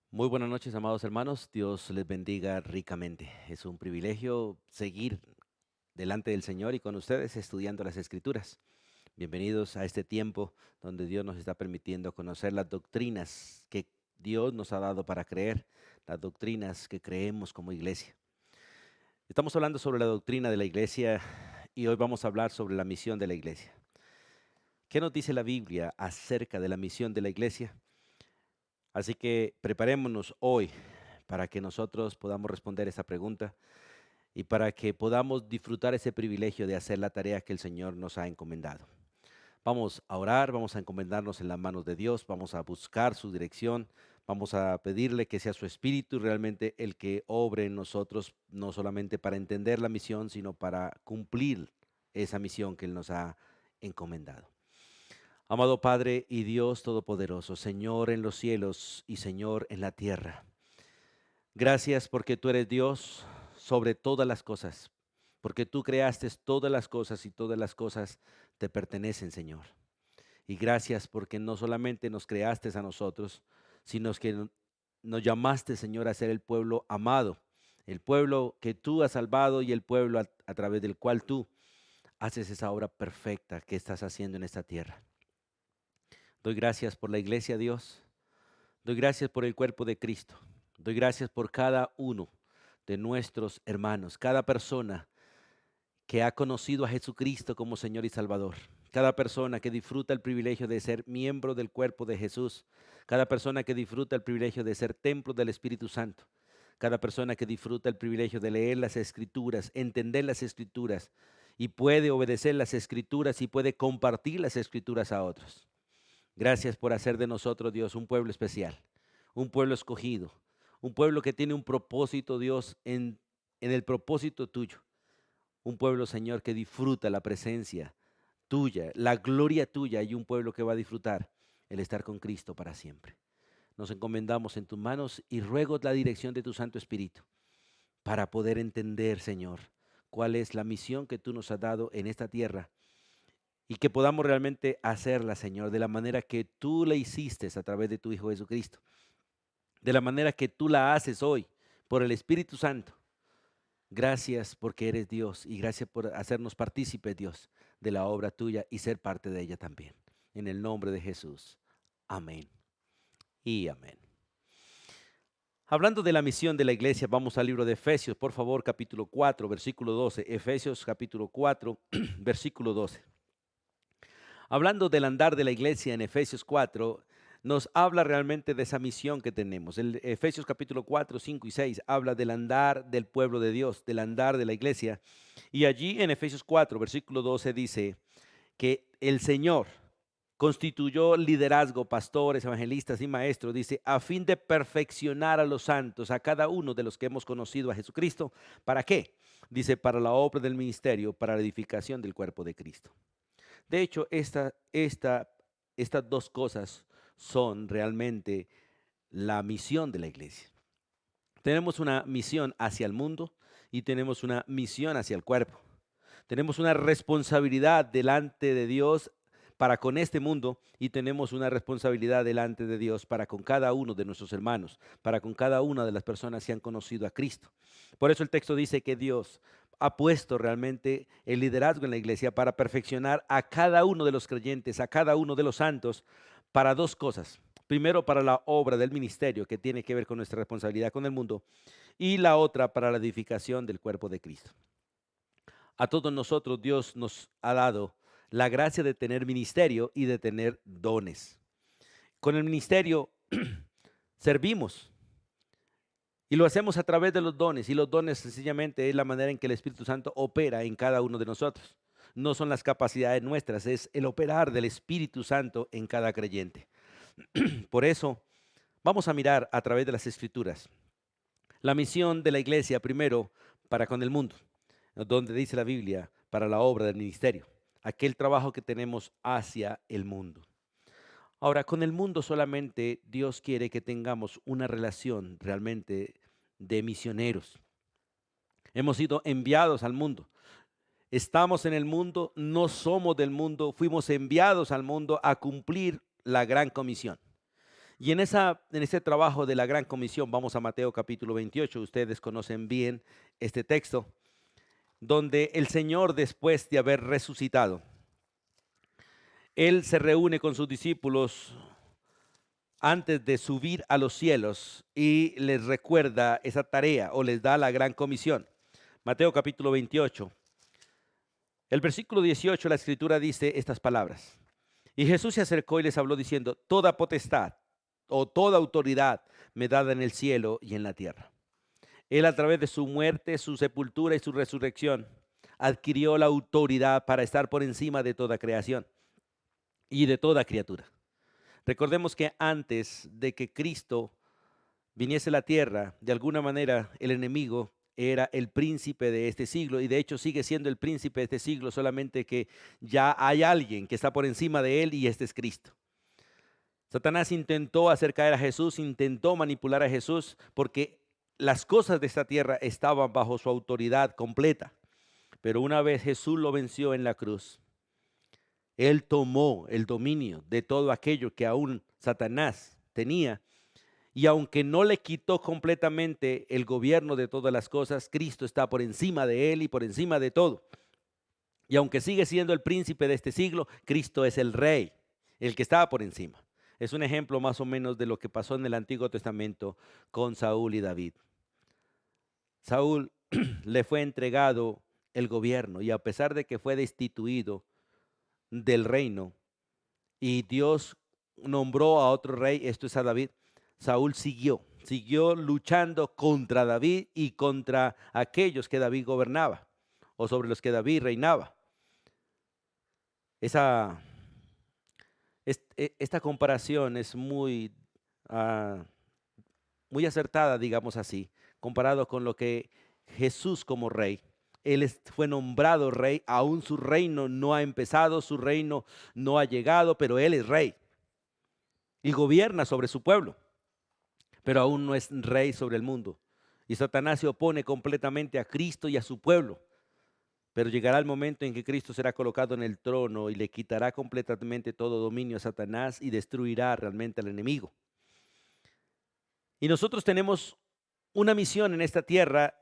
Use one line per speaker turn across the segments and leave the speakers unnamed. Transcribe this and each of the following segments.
Muy buenas noches, amados hermanos. Dios les bendiga ricamente. Es un privilegio seguir delante del Señor y con ustedes estudiando las Escrituras. Bienvenidos a este tiempo donde Dios nos está permitiendo conocer las doctrinas que Dios nos ha dado para creer, las doctrinas que creemos como iglesia. Estamos hablando sobre la doctrina de la iglesia y hoy vamos a hablar sobre la misión de la iglesia. ¿Qué nos dice la Biblia acerca de la misión de la iglesia? Así que preparémonos hoy para que nosotros podamos responder esa pregunta y para que podamos disfrutar ese privilegio de hacer la tarea que el Señor nos ha encomendado. Vamos a orar, vamos a encomendarnos en las manos de Dios, vamos a buscar su dirección, vamos a pedirle que sea su Espíritu realmente el que obre en nosotros, no solamente para entender la misión, sino para cumplir esa misión que Él nos ha encomendado. Amado Padre y Dios Todopoderoso, Señor en los cielos y Señor en la tierra. Gracias porque tú eres Dios sobre todas las cosas, porque tú creaste todas las cosas y todas las cosas te pertenecen, Señor. Y gracias porque no solamente nos creaste a nosotros, sino que nos llamaste, Señor, a ser el pueblo amado, el pueblo que tú has salvado y el pueblo a través del cual tú haces esa obra perfecta que estás haciendo en esta tierra. Doy gracias por la iglesia, Dios. Doy gracias por el cuerpo de Cristo. Doy gracias por cada uno de nuestros hermanos, cada persona que ha conocido a Jesucristo como Señor y Salvador, cada persona que disfruta el privilegio de ser miembro del cuerpo de Jesús, cada persona que disfruta el privilegio de ser templo del Espíritu Santo, cada persona que disfruta el privilegio de leer las Escrituras, entender las Escrituras y puede obedecer las Escrituras y puede compartir las Escrituras a otros. Gracias por hacer de nosotros, Dios, un pueblo especial, un pueblo escogido, un pueblo que tiene un propósito, Dios, en el propósito tuyo. Un pueblo, Señor, que disfruta la presencia tuya, la gloria tuya y un pueblo que va a disfrutar el estar con Cristo para siempre. Nos encomendamos en tus manos y ruego la dirección de tu Santo Espíritu para poder entender, Señor, cuál es la misión que tú nos has dado en esta tierra y que podamos realmente hacerla, Señor, de la manera que tú la hiciste a través de tu Hijo Jesucristo, de la manera que tú la haces hoy por el Espíritu Santo. Gracias porque eres Dios y gracias por hacernos partícipes, Dios, de la obra tuya y ser parte de ella también. En el nombre de Jesús. Amén y amén. Hablando de la misión de la iglesia, vamos al libro de Efesios, por favor, capítulo 4, versículo 12. Efesios capítulo 4, versículo 12. Hablando del andar de la iglesia en Efesios 4, nos habla realmente de esa misión que tenemos. El Efesios capítulo 4, 5 y 6 habla del andar del pueblo de Dios, del andar de la iglesia. Y allí en Efesios 4, versículo 12 dice que el Señor constituyó liderazgo, pastores, evangelistas y maestros, dice, a fin de perfeccionar a los santos, a cada uno de los que hemos conocido a Jesucristo. ¿Para qué? Dice, para la obra del ministerio, para la edificación del cuerpo de Cristo. De hecho, estas dos cosas son realmente la misión de la iglesia. Tenemos una misión hacia el mundo y tenemos una misión hacia el cuerpo. Tenemos una responsabilidad delante de Dios para con este mundo y tenemos una responsabilidad delante de Dios para con cada uno de nuestros hermanos, para con cada una de las personas que han conocido a Cristo. Por eso el texto dice que Dios ha puesto realmente el liderazgo en la iglesia para perfeccionar a cada uno de los creyentes, a cada uno de los santos, para dos cosas. Primero, para la obra del ministerio que tiene que ver con nuestra responsabilidad con el mundo y la otra para la edificación del cuerpo de Cristo. A todos nosotros Dios nos ha dado la gracia de tener ministerio y de tener dones. Con el ministerio servimos y lo hacemos a través de los dones y los dones sencillamente es la manera en que el Espíritu Santo opera en cada uno de nosotros. No son las capacidades nuestras, es el operar del Espíritu Santo en cada creyente. Por eso vamos a mirar a través de las Escrituras la misión de la iglesia primero para con el mundo, donde dice la Biblia, para la obra del ministerio, aquel trabajo que tenemos hacia el mundo. Ahora, con el mundo solamente Dios quiere que tengamos una relación realmente de misioneros. Hemos sido enviados al mundo. Estamos en el mundo, no somos del mundo, fuimos enviados al mundo a cumplir la gran comisión. Y en ese trabajo de la gran comisión, vamos a Mateo capítulo 28, ustedes conocen bien este texto, donde el Señor, después de haber resucitado, Él se reúne con sus discípulos antes de subir a los cielos y les recuerda esa tarea o les da la gran comisión. Mateo capítulo 28, el versículo 18, la escritura dice estas palabras. Y Jesús se acercó y les habló diciendo, toda potestad o toda autoridad me dada en el cielo y en la tierra. Él, a través de su muerte, su sepultura y su resurrección, adquirió la autoridad para estar por encima de toda creación y de toda criatura. Recordemos que antes de que Cristo viniese a la tierra, de alguna manera el enemigo era el príncipe de este siglo y de hecho sigue siendo el príncipe de este siglo, solamente que ya hay alguien que está por encima de él y este es Cristo. Satanás intentó hacer caer a Jesús, intentó manipular a Jesús porque las cosas de esta tierra estaban bajo su autoridad completa. Pero una vez Jesús lo venció en la cruz, Él tomó el dominio de todo aquello que aún Satanás tenía. Y aunque no le quitó completamente el gobierno de todas las cosas, Cristo está por encima de él y por encima de todo. Y aunque sigue siendo el príncipe de este siglo, Cristo es el rey, el que estaba por encima. Es un ejemplo más o menos de lo que pasó en el Antiguo Testamento con Saúl y David. Saúl le fue entregado el gobierno y a pesar de que fue destituido del reino y Dios nombró a otro rey, esto es a David, Saúl siguió luchando contra David y contra aquellos que David gobernaba o sobre los que David reinaba. Esta comparación es ah, muy acertada, digamos así, comparado con lo que Jesús como rey. Él fue nombrado rey, aún su reino no ha empezado, su reino no ha llegado, pero Él es rey y gobierna sobre su pueblo, pero aún no es rey sobre el mundo. Y Satanás se opone completamente a Cristo y a su pueblo. Pero llegará el momento en que Cristo será colocado en el trono y le quitará completamente todo dominio a Satanás y destruirá realmente al enemigo. Y nosotros tenemos una misión en esta tierra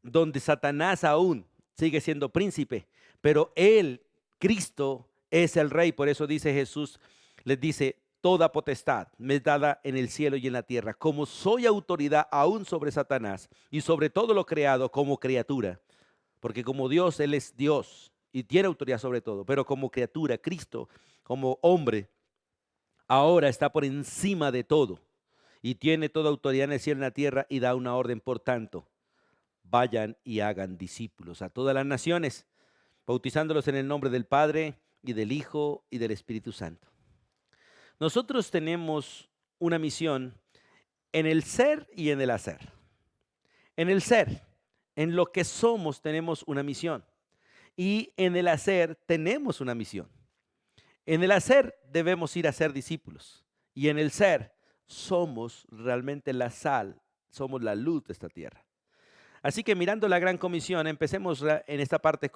donde Satanás aún sigue siendo príncipe, pero Él, Cristo, es el rey. Por eso dice Jesús, les dice, toda potestad me es dada en el cielo y en la tierra. Como soy autoridad aún sobre Satanás y sobre todo lo creado como criatura, porque como Dios, Él es Dios y tiene autoridad sobre todo, pero como criatura, Cristo, como hombre, ahora está por encima de todo y tiene toda autoridad en el cielo y en la tierra y da una orden. Por tanto, vayan y hagan discípulos a todas las naciones, bautizándolos en el nombre del Padre y del Hijo y del Espíritu Santo. Nosotros tenemos una misión en el ser y en el hacer. En el ser, en lo que somos, tenemos una misión. Y en el hacer tenemos una misión. En el hacer debemos ir a ser discípulos. Y en el ser somos realmente la sal, somos la luz de esta tierra. Así que mirando la gran comisión, empecemos en esta parte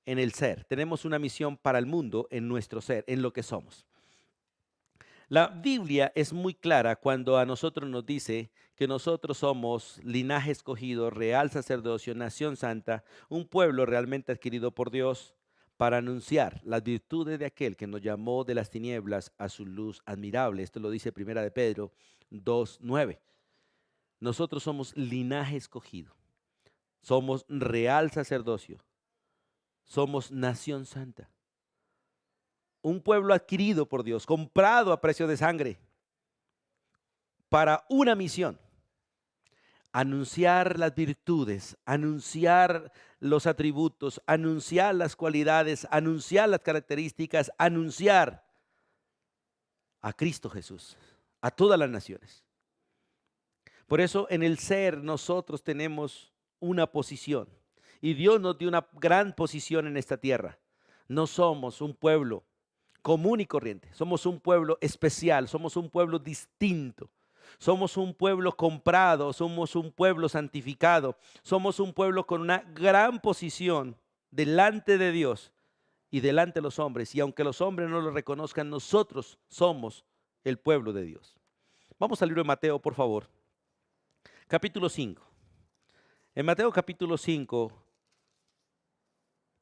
en el ser. Tenemos una misión para el mundo en nuestro ser, en lo que somos. La Biblia es muy clara cuando a nosotros nos dice que nosotros somos linaje escogido, real sacerdocio, nación santa, un pueblo realmente adquirido por Dios para anunciar las virtudes de aquel que nos llamó de las tinieblas a su luz admirable. Esto lo dice Primera de Pedro 2:9. Nosotros somos linaje escogido, somos real sacerdocio, somos nación santa. Un pueblo adquirido por Dios, comprado a precio de sangre, para una misión: anunciar las virtudes, anunciar los atributos, anunciar las cualidades, anunciar las características, anunciar a Cristo Jesús, a todas las naciones. Por eso en el ser nosotros tenemos una posición y Dios nos dio una gran posición en esta tierra. No somos un pueblo común y corriente, somos un pueblo especial, somos un pueblo distinto, somos un pueblo comprado, somos un pueblo santificado, somos un pueblo con una gran posición delante de Dios y delante de los hombres. Y aunque los hombres no lo reconozcan, nosotros somos el pueblo de Dios. Vamos al libro de Mateo, por favor. Capítulo 5. En Mateo capítulo 5,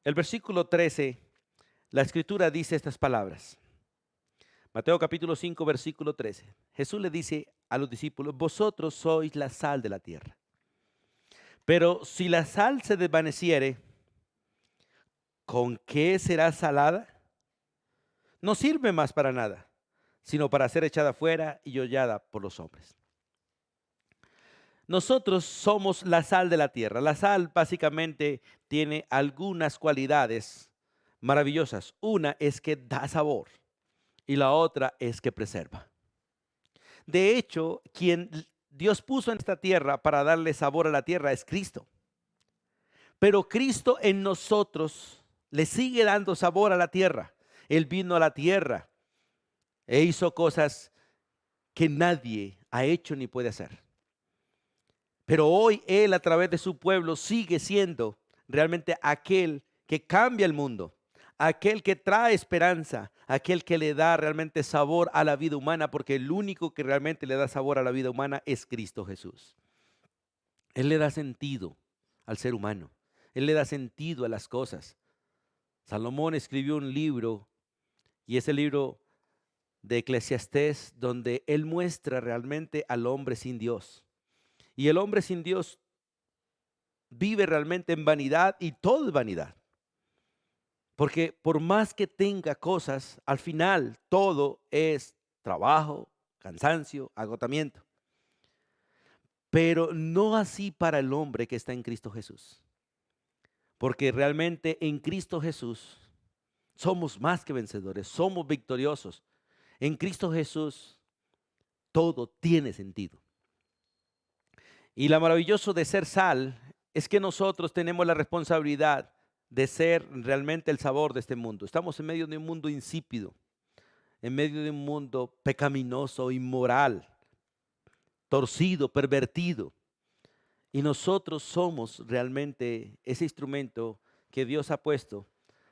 el versículo 13, la escritura dice estas palabras. Mateo capítulo 5, versículo 13. Jesús le dice a los discípulos: vosotros sois la sal de la tierra. Pero si la sal se desvaneciere, ¿con qué será salada? No sirve más para nada, sino para ser echada fuera y hollada por los hombres. Nosotros somos la sal de la tierra. La sal básicamente tiene algunas cualidades maravillosas. Una es que da sabor y la otra es que preserva. De hecho, quien Dios puso en esta tierra para darle sabor a la tierra es Cristo. Pero Cristo en nosotros le sigue dando sabor a la tierra. Él vino a la tierra e hizo cosas que nadie ha hecho ni puede hacer. Pero hoy Él, a través de su pueblo, sigue siendo realmente aquel que cambia el mundo, aquel que trae esperanza, aquel que le da realmente sabor a la vida humana, porque el único que realmente le da sabor a la vida humana es Cristo Jesús. Él le da sentido al ser humano, Él le da sentido a las cosas. Salomón escribió un libro, y ese libro de Eclesiastés, donde él muestra realmente al hombre sin Dios. Y el hombre sin Dios vive realmente en vanidad, y todo es vanidad. Porque por más que tenga cosas, al final todo es trabajo, cansancio, agotamiento. Pero no así para el hombre que está en Cristo Jesús. Porque realmente en Cristo Jesús somos más que vencedores, somos victoriosos. En Cristo Jesús todo tiene sentido. Y lo maravilloso de ser sal es que nosotros tenemos la responsabilidad de ser realmente el sabor de este mundo. Estamos en medio de un mundo insípido, en medio de un mundo pecaminoso, inmoral, torcido, pervertido. Y nosotros somos realmente ese instrumento que Dios ha puesto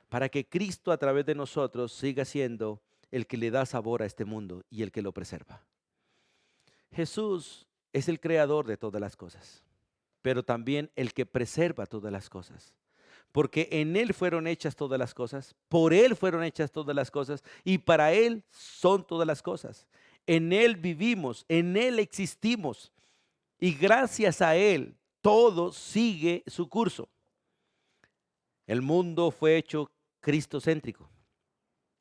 para que Cristo a través de nosotros siga siendo el que le da sabor a este mundo y el que lo preserva. Jesús es el creador de todas las cosas, pero también el que preserva todas las cosas. Porque en Él fueron hechas todas las cosas, por Él fueron hechas todas las cosas y para Él son todas las cosas. En Él vivimos, en Él existimos y gracias a Él todo sigue su curso. El mundo fue hecho cristocéntrico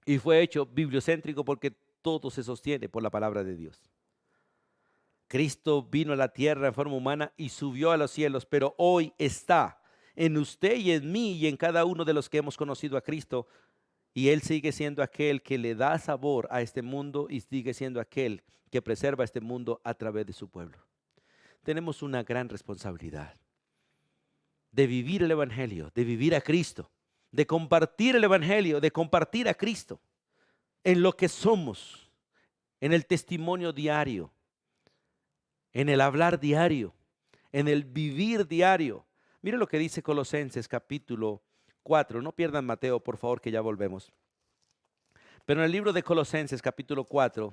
y fue hecho bibliocéntrico porque todo se sostiene por la palabra de Dios. Cristo vino a la tierra en forma humana y subió a los cielos, pero hoy está en usted y en mí y en cada uno de los que hemos conocido a Cristo. Y Él sigue siendo aquel que le da sabor a este mundo y sigue siendo aquel que preserva este mundo a través de su pueblo. Tenemos una gran responsabilidad de vivir el Evangelio, de vivir a Cristo, de compartir el Evangelio, de compartir a Cristo en lo que somos, en el testimonio diario, en el hablar diario, en el vivir diario. Mire lo que dice Colosenses capítulo 4. No pierdan Mateo, por favor, que ya volvemos. Pero en el libro de Colosenses capítulo 4,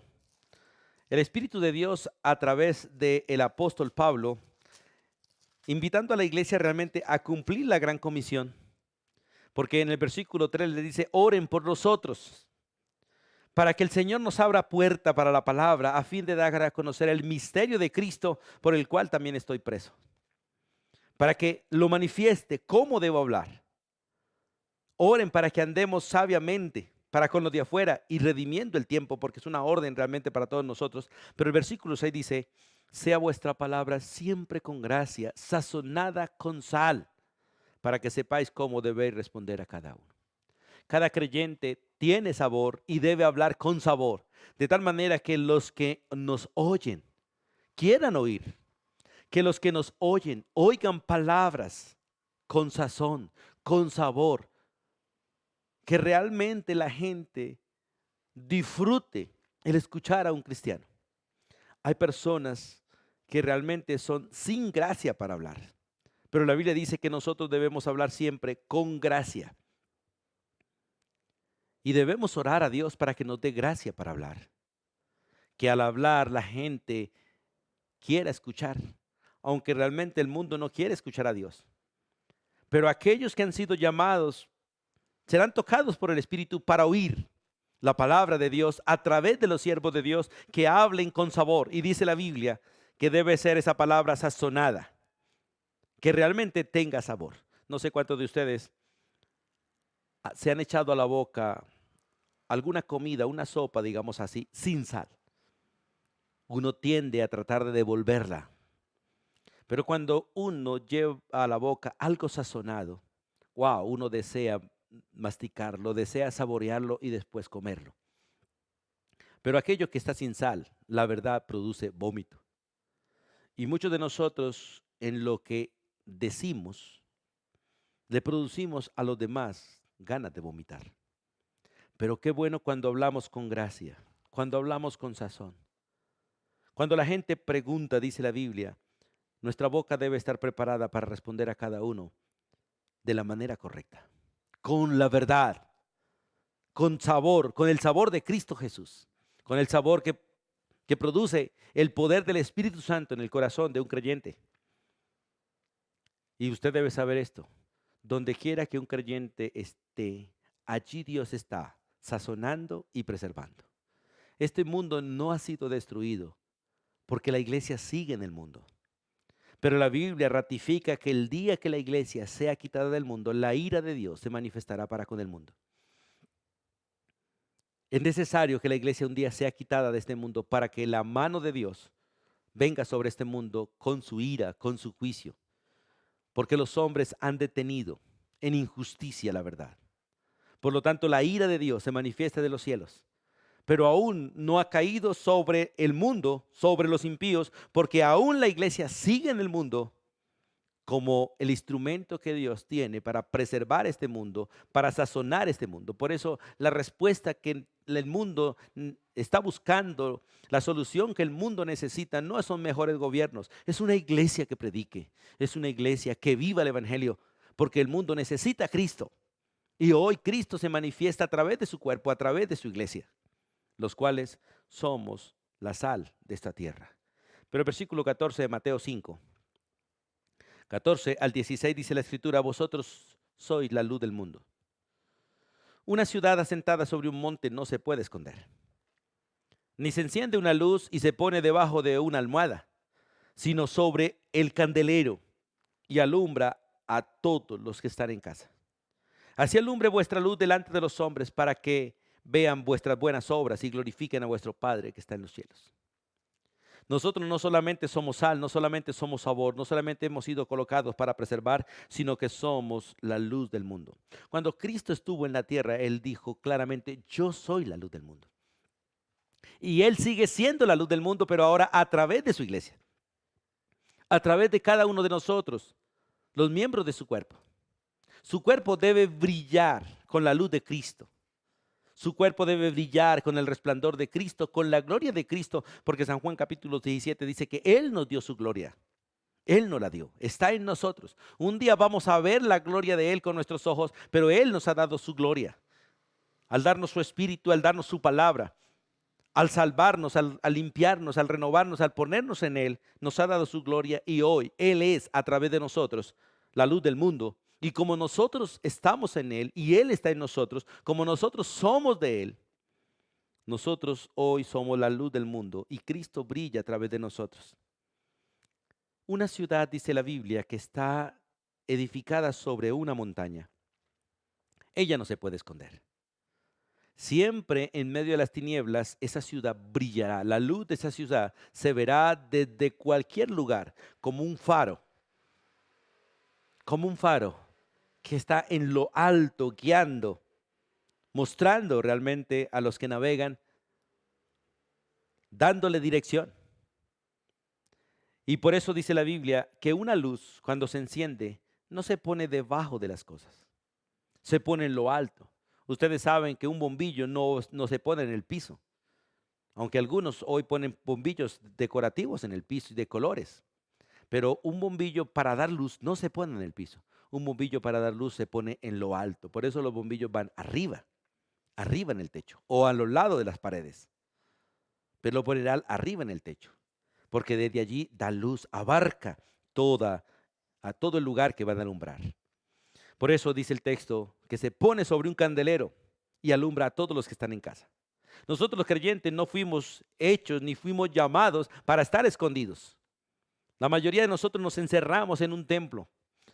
el Espíritu de Dios a través del apóstol Pablo, invitando a la iglesia realmente a cumplir la gran comisión. Porque en el versículo 3 le dice: oren por nosotros, para que el Señor nos abra puerta para la palabra, a fin de dar a conocer el misterio de Cristo, por el cual también estoy preso. Para que lo manifieste, cómo debo hablar. Oren para que andemos sabiamente para con los de afuera y redimiendo el tiempo, porque es una orden realmente para todos nosotros. Pero el versículo 6 dice: sea vuestra palabra siempre con gracia, sazonada con sal, para que sepáis cómo debéis responder a cada uno. Cada creyente tiene sabor y debe hablar con sabor, de tal manera que los que nos oyen quieran oír, que los que nos oyen oigan palabras con sazón, con sabor, que realmente la gente disfrute el escuchar a un cristiano. Hay personas que realmente son sin gracia para hablar, pero la Biblia dice que nosotros debemos hablar siempre con gracia. Y debemos orar a Dios para que nos dé gracia para hablar. que al hablar la gente quiera escuchar, aunque realmente el mundo no quiere escuchar a Dios. Pero aquellos que han sido llamados serán tocados por el Espíritu para oír la palabra de Dios a través de los siervos de Dios que hablen con sabor. Y dice la Biblia que debe ser esa palabra sazonada, que realmente tenga sabor. No sé cuántos de ustedes se han echado a la boca alguna comida, una sopa, digamos así, sin sal. Uno tiende a tratar de devolverla. Pero cuando uno lleva a la boca algo sazonado, wow, uno desea masticarlo, desea saborearlo y después comerlo. Pero aquello que está sin sal, la verdad, produce vómito. Y muchos de nosotros en lo que decimos, le producimos a los demás ganas de vomitar. Pero qué bueno cuando hablamos con gracia, cuando hablamos con sazón. Cuando la gente pregunta, dice la Biblia, nuestra boca debe estar preparada para responder a cada uno de la manera correcta, con la verdad, con sabor, con el sabor de Cristo Jesús, con el sabor que produce el poder del Espíritu Santo en el corazón de un creyente. Y usted debe saber esto, donde quiera que un creyente esté, allí Dios está sazonando y preservando. Este mundo no ha sido destruido porque la iglesia sigue en el mundo. Pero la Biblia ratifica que el día que la iglesia sea quitada del mundo, la ira de Dios se manifestará para con el mundo. Es necesario que la iglesia un día sea quitada de este mundo para que la mano de Dios venga sobre este mundo con su ira, con su juicio. Porque los hombres han detenido en injusticia la verdad. Por lo tanto, la ira de Dios se manifiesta de los cielos, pero aún no ha caído sobre el mundo, sobre los impíos, porque aún la iglesia sigue en el mundo como el instrumento que Dios tiene para preservar este mundo, para sazonar este mundo. Por eso la respuesta que el mundo está buscando, la solución que el mundo necesita, no son mejores gobiernos, es una iglesia que predique, es una iglesia que viva el evangelio, porque el mundo necesita a Cristo. Y hoy Cristo se manifiesta a través de su cuerpo, a través de su iglesia, los cuales somos la sal de esta tierra. Pero el versículo 14 de Mateo 5, 14 al 16 dice la escritura, vosotros sois la luz del mundo. Una ciudad asentada sobre un monte no se puede esconder. Ni se enciende una luz y se pone debajo de una almohada, sino sobre el candelero y alumbra a todos los que están en casa. Así alumbre vuestra luz delante de los hombres para que vean vuestras buenas obras y glorifiquen a vuestro Padre que está en los cielos. Nosotros no solamente somos sal, no solamente somos sabor, no solamente hemos sido colocados para preservar, sino que somos la luz del mundo. Cuando Cristo estuvo en la tierra, Él dijo claramente, yo soy la luz del mundo. Y Él sigue siendo la luz del mundo, pero ahora a través de su iglesia, a través de cada uno de nosotros, los miembros de su cuerpo. Su cuerpo debe brillar con la luz de Cristo. Su cuerpo debe brillar con el resplandor de Cristo, con la gloria de Cristo, porque San Juan capítulo 17 dice que Él nos dio su gloria. Él nos la dio, está en nosotros. Un día vamos a ver la gloria de Él con nuestros ojos, pero Él nos ha dado su gloria. Al darnos su espíritu, al darnos su palabra, al salvarnos, al limpiarnos, al renovarnos, al ponernos en Él, nos ha dado su gloria y hoy Él es a través de nosotros la luz del mundo. Y como nosotros estamos en Él y Él está en nosotros, como nosotros somos de Él, nosotros hoy somos la luz del mundo y Cristo brilla a través de nosotros. Una ciudad, dice la Biblia, que está edificada sobre una montaña. Ella no se puede esconder. Siempre en medio de las tinieblas, esa ciudad brillará. La luz de esa ciudad se verá desde cualquier lugar como un faro que está en lo alto, guiando, mostrando realmente a los que navegan, dándole dirección. Y por eso dice la Biblia que una luz, cuando se enciende, no se pone debajo de las cosas, se pone en lo alto. Ustedes saben que un bombillo no se pone en el piso, aunque algunos hoy ponen bombillos decorativos en el piso y de colores. Pero un bombillo para dar luz no se pone en el piso. Un bombillo para dar luz se pone en lo alto. Por eso los bombillos van arriba, arriba en el techo o a los lados de las paredes. pero lo ponerá arriba en el techo, porque desde allí da luz, abarca toda, a todo el lugar que van a alumbrar. Por eso dice el texto que se pone sobre un candelero y alumbra a todos los que están en casa. Nosotros los creyentes no fuimos hechos ni fuimos llamados para estar escondidos. La mayoría de nosotros nos encerramos en un templo,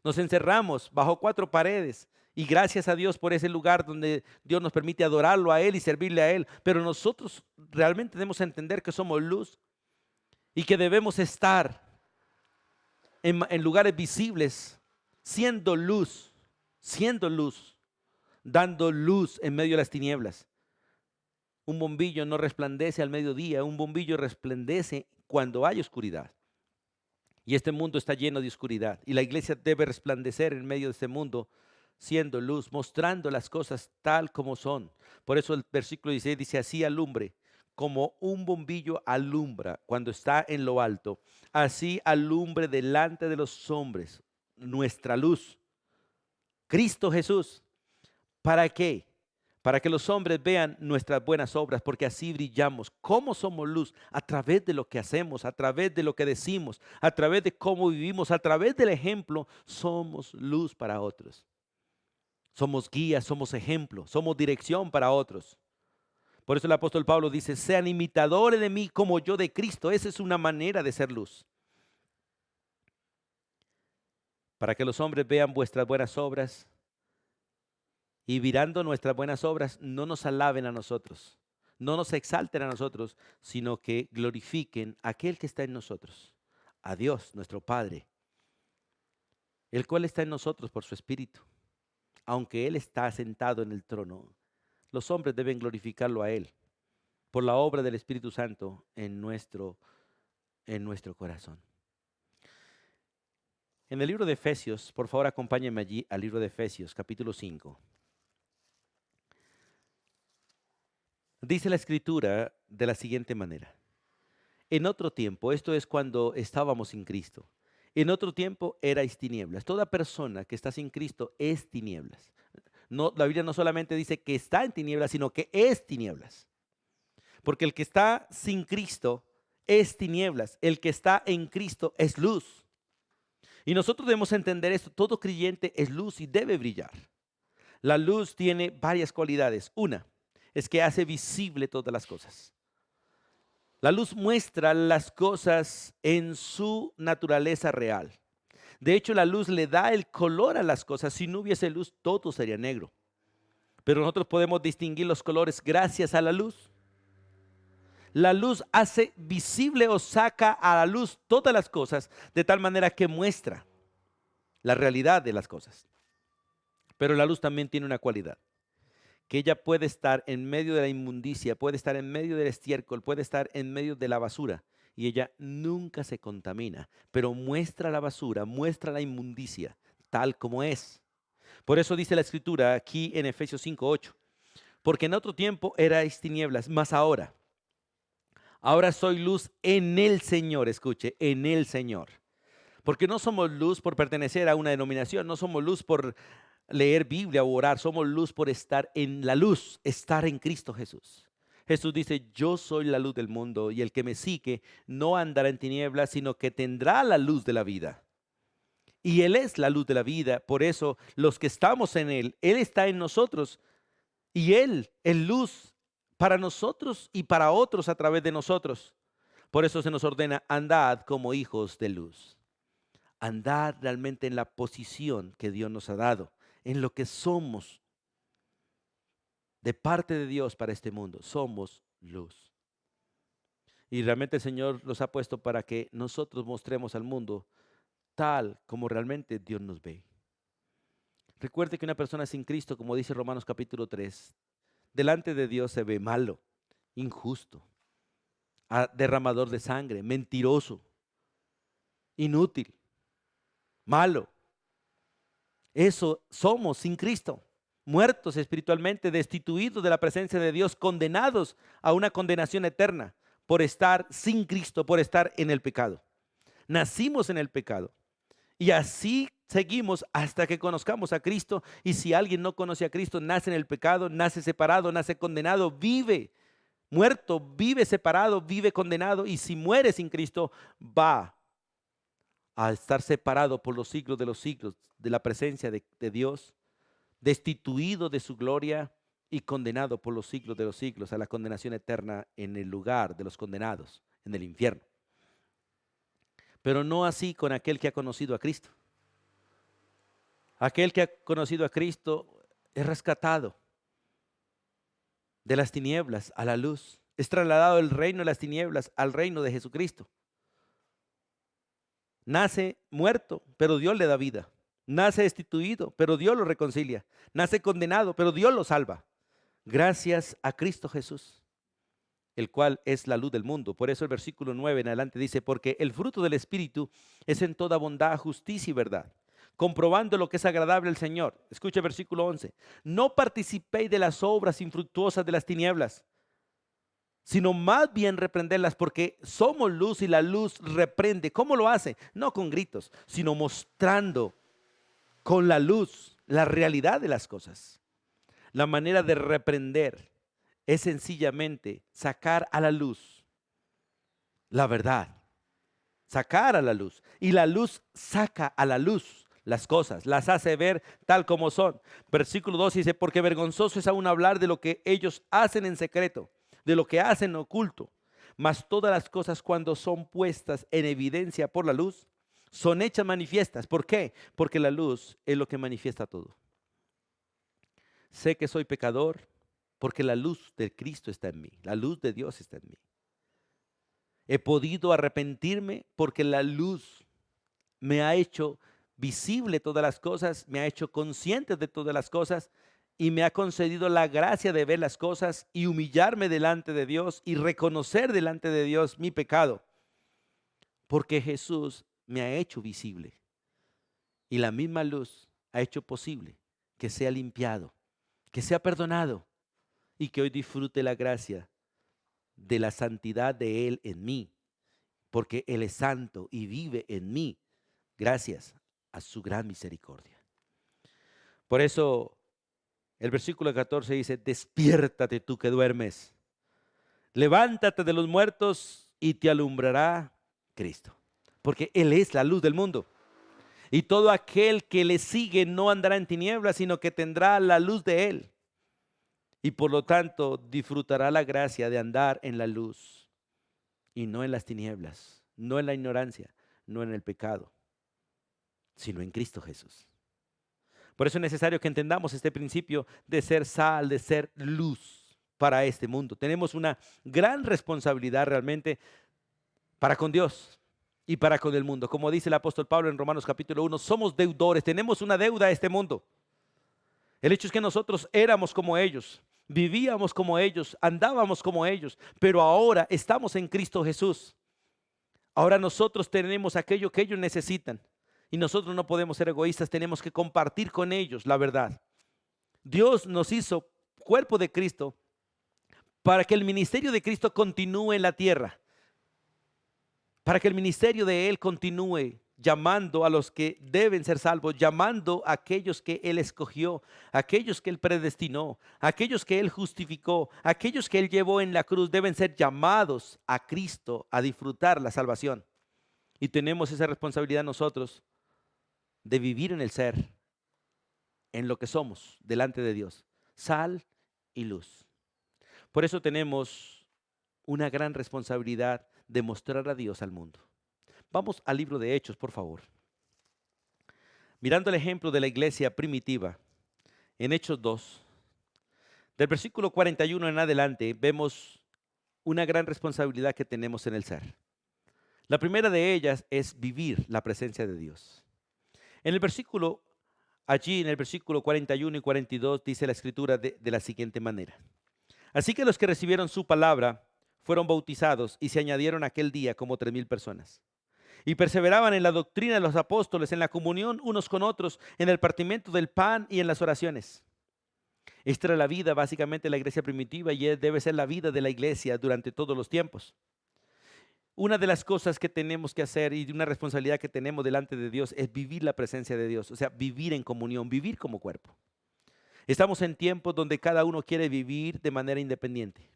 nos encerramos bajo cuatro paredes y gracias a Dios por ese lugar donde Dios nos permite adorarlo a Él y servirle a Él. Pero nosotros realmente debemos entender que somos luz y que debemos estar en lugares visibles, siendo luz, dando luz en medio de las tinieblas. Un bombillo no resplandece al mediodía, un bombillo resplandece cuando hay oscuridad. Y este mundo está lleno de oscuridad. Y la iglesia debe resplandecer en medio de este mundo, siendo luz, mostrando las cosas tal como son. Por eso el versículo 16 dice, así alumbre, como un bombillo alumbra cuando está en lo alto. Así alumbre delante de los hombres nuestra luz. Cristo Jesús. ¿Para qué? Para que los hombres vean nuestras buenas obras, porque así brillamos. ¿Cómo somos luz? A través de lo que hacemos, a través de lo que decimos, a través de cómo vivimos, a través del ejemplo, somos luz para otros. Somos guías, somos ejemplo, somos dirección para otros. Por eso el apóstol Pablo dice, sean imitadores de mí como yo de Cristo. Esa es una manera de ser luz. Para que los hombres vean vuestras buenas obras y mirando nuestras buenas obras, no nos alaben a nosotros, no nos exalten a nosotros, sino que glorifiquen a aquel que está en nosotros, a Dios, nuestro Padre, el cual está en nosotros por su Espíritu. Aunque Él está sentado en el trono, los hombres deben glorificarlo a Él por la obra del Espíritu Santo en nuestro corazón. En el libro de Efesios, por favor acompáñenme allí al libro de Efesios, capítulo 5. Dice la Escritura de la siguiente manera. En otro tiempo, esto es cuando estábamos sin Cristo, en otro tiempo erais tinieblas. Toda persona que está sin Cristo es tinieblas. No, la Biblia no solamente dice que está en tinieblas, sino que es tinieblas. Porque el que está sin Cristo es tinieblas. El que está en Cristo es luz. Y nosotros debemos entender esto. Todo creyente es luz y debe brillar. La luz tiene varias cualidades. Una es que hace visible todas las cosas. La luz muestra las cosas en su naturaleza real. De hecho, la luz le da el color a las cosas. Si no hubiese luz, todo sería negro. Pero nosotros podemos distinguir los colores gracias a la luz. La luz hace visible o saca a la luz todas las cosas de tal manera que muestra la realidad de las cosas. Pero la luz también tiene una cualidad, que ella puede estar en medio de la inmundicia, puede estar en medio del estiércol, puede estar en medio de la basura y ella nunca se contamina, pero muestra la basura, muestra la inmundicia tal como es. Por eso dice la Escritura aquí en Efesios 5:8, porque en otro tiempo erais tinieblas, mas ahora soy luz en el Señor, escuche, en el Señor. Porque no somos luz por pertenecer a una denominación, no somos luz por leer Biblia o orar, somos luz por estar en la luz, estar en Cristo Jesús. Jesús dice, yo soy la luz del mundo y el que me sigue no andará en tinieblas, sino que tendrá la luz de la vida. Y Él es la luz de la vida, por eso los que estamos en Él está en nosotros y Él es luz para nosotros y para otros a través de nosotros. Por eso se nos ordena, andad como hijos de luz. Andad realmente en la posición que Dios nos ha dado, en lo que somos de parte de Dios para este mundo. Somos luz. Y realmente el Señor los ha puesto para que nosotros mostremos al mundo tal como realmente Dios nos ve. Recuerde que una persona sin Cristo, como dice Romanos capítulo 3, delante de Dios se ve malo, injusto, derramador de sangre, mentiroso, inútil, malo. Eso somos sin Cristo, muertos espiritualmente, destituidos de la presencia de Dios, condenados a una condenación eterna por estar sin Cristo, por estar en el pecado. Nacimos en el pecado y así seguimos hasta que conozcamos a Cristo. Y si alguien no conoce a Cristo, nace en el pecado, nace separado, nace condenado, vive Muerto, vive separado, vive condenado, y si muere sin Cristo, va a estar separado por los siglos de la presencia de Dios, destituido de su gloria y condenado por los siglos de los siglos a la condenación eterna en el lugar de los condenados, en el infierno. Pero no así con aquel que ha conocido a Cristo. Aquel que ha conocido a Cristo es rescatado de las tinieblas a la luz. Es trasladado del reino de las tinieblas al reino de Jesucristo. Nace muerto, pero Dios le da vida. Nace destituido, pero Dios lo reconcilia. Nace condenado, pero Dios lo salva. Gracias a Cristo Jesús, el cual es la luz del mundo. Por eso el versículo 9 en adelante dice, porque el fruto del Espíritu es en toda bondad, justicia y verdad, comprobando lo que es agradable al Señor. Escucha el versículo 11. No participéis de las obras infructuosas de las tinieblas, sino más bien reprenderlas, porque somos luz y la luz reprende. ¿Cómo lo hace? No con gritos, sino mostrando con la luz la realidad de las cosas. La manera de reprender es sencillamente sacar a la luz la verdad, sacar a la luz. Y la luz saca a la luz las cosas, las hace ver tal como son. Versículo 2 dice, porque vergonzoso es aún hablar de lo que ellos hacen en secreto, de lo que hacen en oculto. Mas todas las cosas cuando son puestas en evidencia por la luz, son hechas manifiestas. ¿Por qué? Porque la luz es lo que manifiesta todo. Sé que soy pecador porque la luz de Cristo está en mí, la luz de Dios está en mí. He podido arrepentirme porque la luz me ha hecho visible todas las cosas, me ha hecho consciente de todas las cosas y me ha concedido la gracia de ver las cosas y humillarme delante de Dios y reconocer delante de Dios mi pecado, porque Jesús me ha hecho visible y la misma luz ha hecho posible que sea limpiado, que sea perdonado y que hoy disfrute la gracia de la santidad de Él en mí, porque Él es santo y vive en mí gracias a su gran misericordia. Por eso el versículo 14 dice, despiértate tú que duermes, levántate de los muertos y te alumbrará Cristo, porque Él es la luz del mundo. Y todo aquel que le sigue no andará en tinieblas, sino que tendrá la luz de Él. Y por lo tanto disfrutará la gracia de andar en la luz y no en las tinieblas, no en la ignorancia, no en el pecado, sino en Cristo Jesús. Por eso es necesario que entendamos este principio de ser sal, de ser luz para este mundo. Tenemos una gran responsabilidad realmente para con Dios y para con el mundo. Como dice el apóstol Pablo en Romanos capítulo 1, somos deudores, tenemos una deuda a este mundo. El hecho es que nosotros éramos como ellos, vivíamos como ellos, andábamos como ellos, pero ahora estamos en Cristo Jesús. Ahora nosotros tenemos aquello que ellos necesitan y nosotros no podemos ser egoístas, tenemos que compartir con ellos la verdad. Dios nos hizo cuerpo de Cristo para que el ministerio de Cristo continúe en la tierra, para que el ministerio de Él continúe llamando a los que deben ser salvos, llamando a aquellos que Él escogió, aquellos que Él predestinó, aquellos que Él justificó, aquellos que Él llevó en la cruz, deben ser llamados a Cristo a disfrutar la salvación. Y tenemos esa responsabilidad nosotros de vivir en el ser, en lo que somos delante de Dios, sal y luz. Por eso tenemos una gran responsabilidad de mostrar a Dios al mundo. Vamos al libro de Hechos, por favor. Mirando el ejemplo de la iglesia primitiva, en Hechos 2, del versículo 41 en adelante, vemos una gran responsabilidad que tenemos en el ser. La primera de ellas es vivir la presencia de Dios. En el versículo, allí en el versículo 41 y 42 dice la escritura de la siguiente manera. Así que los que recibieron su palabra fueron bautizados y se añadieron aquel día como 3,000 personas. Y perseveraban en la doctrina de los apóstoles, en la comunión unos con otros, en el partimiento del pan y en las oraciones. Esta era la vida básicamente de la iglesia primitiva y debe ser la vida de la iglesia durante todos los tiempos. Una de las cosas que tenemos que hacer y una responsabilidad que tenemos delante de Dios es vivir la presencia de Dios, o sea, vivir en comunión, vivir como cuerpo. Estamos en tiempos donde cada uno quiere vivir de manera independiente.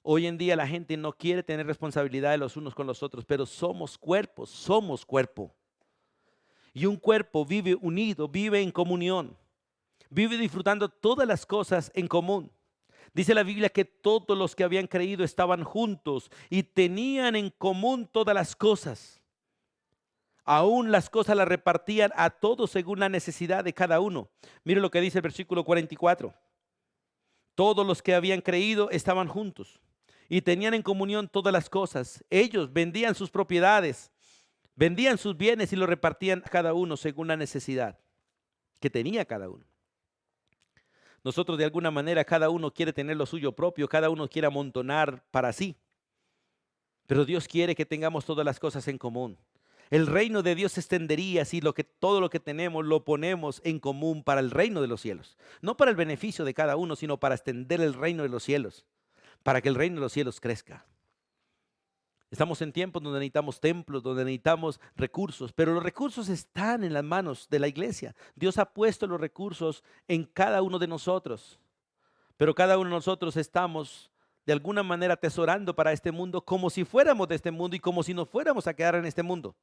Hoy en día la gente no quiere tener responsabilidad de los unos con los otros, pero somos cuerpos, somos cuerpo. Y un cuerpo vive unido, vive en comunión, vive disfrutando todas las cosas en común. Dice la Biblia que todos los que habían creído estaban juntos y tenían en común todas las cosas. Aún las cosas las repartían a todos según la necesidad de cada uno. Mire lo que dice el versículo 44. Todos los que habían creído estaban juntos y tenían en comunión todas las cosas. Ellos vendían sus propiedades, vendían sus bienes y los repartían a cada uno según la necesidad que tenía cada uno. Nosotros de alguna manera cada uno quiere tener lo suyo propio, cada uno quiere amontonar para sí. Pero Dios quiere que tengamos todas las cosas en común. El reino de Dios se extendería si todo lo que tenemos lo ponemos en común para el reino de los cielos. No para el beneficio de cada uno, sino para extender el reino de los cielos, para que el reino de los cielos crezca. Estamos en tiempos donde necesitamos templos, donde necesitamos recursos, pero los recursos están en las manos de la iglesia. Dios ha puesto los recursos en cada uno de nosotros, pero cada uno de nosotros estamos de alguna manera atesorando para este mundo como si fuéramos de este mundo y como si nos fuéramos a quedar en este mundo.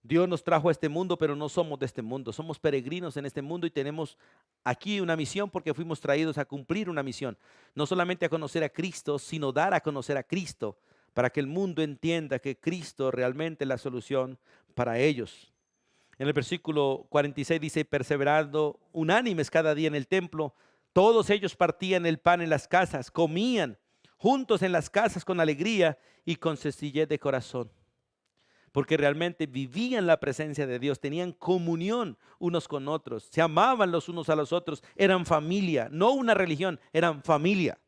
Dios nos trajo a este mundo, pero no somos de este mundo. Somos peregrinos en este mundo y tenemos aquí una misión porque fuimos traídos a cumplir una misión. No solamente a conocer a Cristo, sino dar a conocer a Cristo para que el mundo entienda que Cristo realmente es la solución para ellos. En el versículo 46 dice, perseverando unánimes cada día en el templo, todos ellos partían el pan en las casas, comían juntos en las casas con alegría y con sencillez de corazón. Porque realmente vivían la presencia de Dios, tenían comunión unos con otros, se amaban los unos a los otros, eran familia, no una religión, eran familia.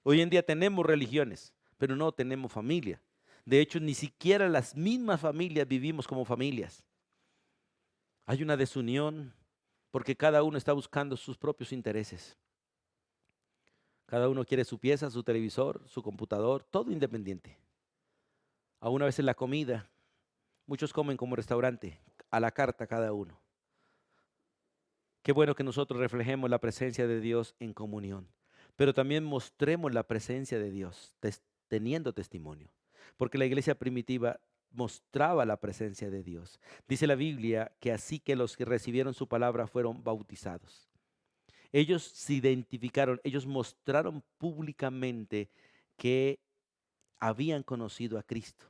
Hoy en día tenemos religiones, pero no tenemos familia. De hecho, ni siquiera las mismas familias vivimos como familias. Hay una desunión porque cada uno está buscando sus propios intereses. Cada uno quiere su pieza, su televisor, su computador, todo independiente. Aún a veces la comida. Muchos comen como restaurante, a la carta cada uno. Qué bueno que nosotros reflejemos la presencia de Dios en comunión, pero también mostremos la presencia de Dios teniendo testimonio, porque la iglesia primitiva mostraba la presencia de Dios. Dice la Biblia que así que los que recibieron su palabra fueron bautizados. Ellos se identificaron, ellos mostraron públicamente que habían conocido a Cristo.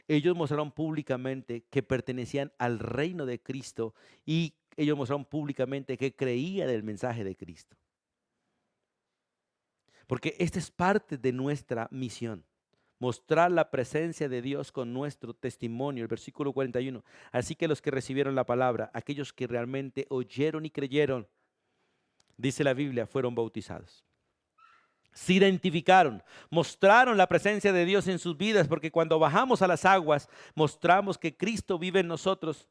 Ellos mostraron públicamente que pertenecían al reino de Cristo y ellos mostraron públicamente que creían el mensaje de Cristo. Porque esta es parte de nuestra misión, mostrar la presencia de Dios con nuestro testimonio. El versículo 41. Así que los que recibieron la palabra, aquellos que realmente oyeron y creyeron, dice la Biblia, fueron bautizados. Se identificaron, mostraron la presencia de Dios en sus vidas, porque cuando bajamos a las aguas, mostramos que Cristo vive en nosotros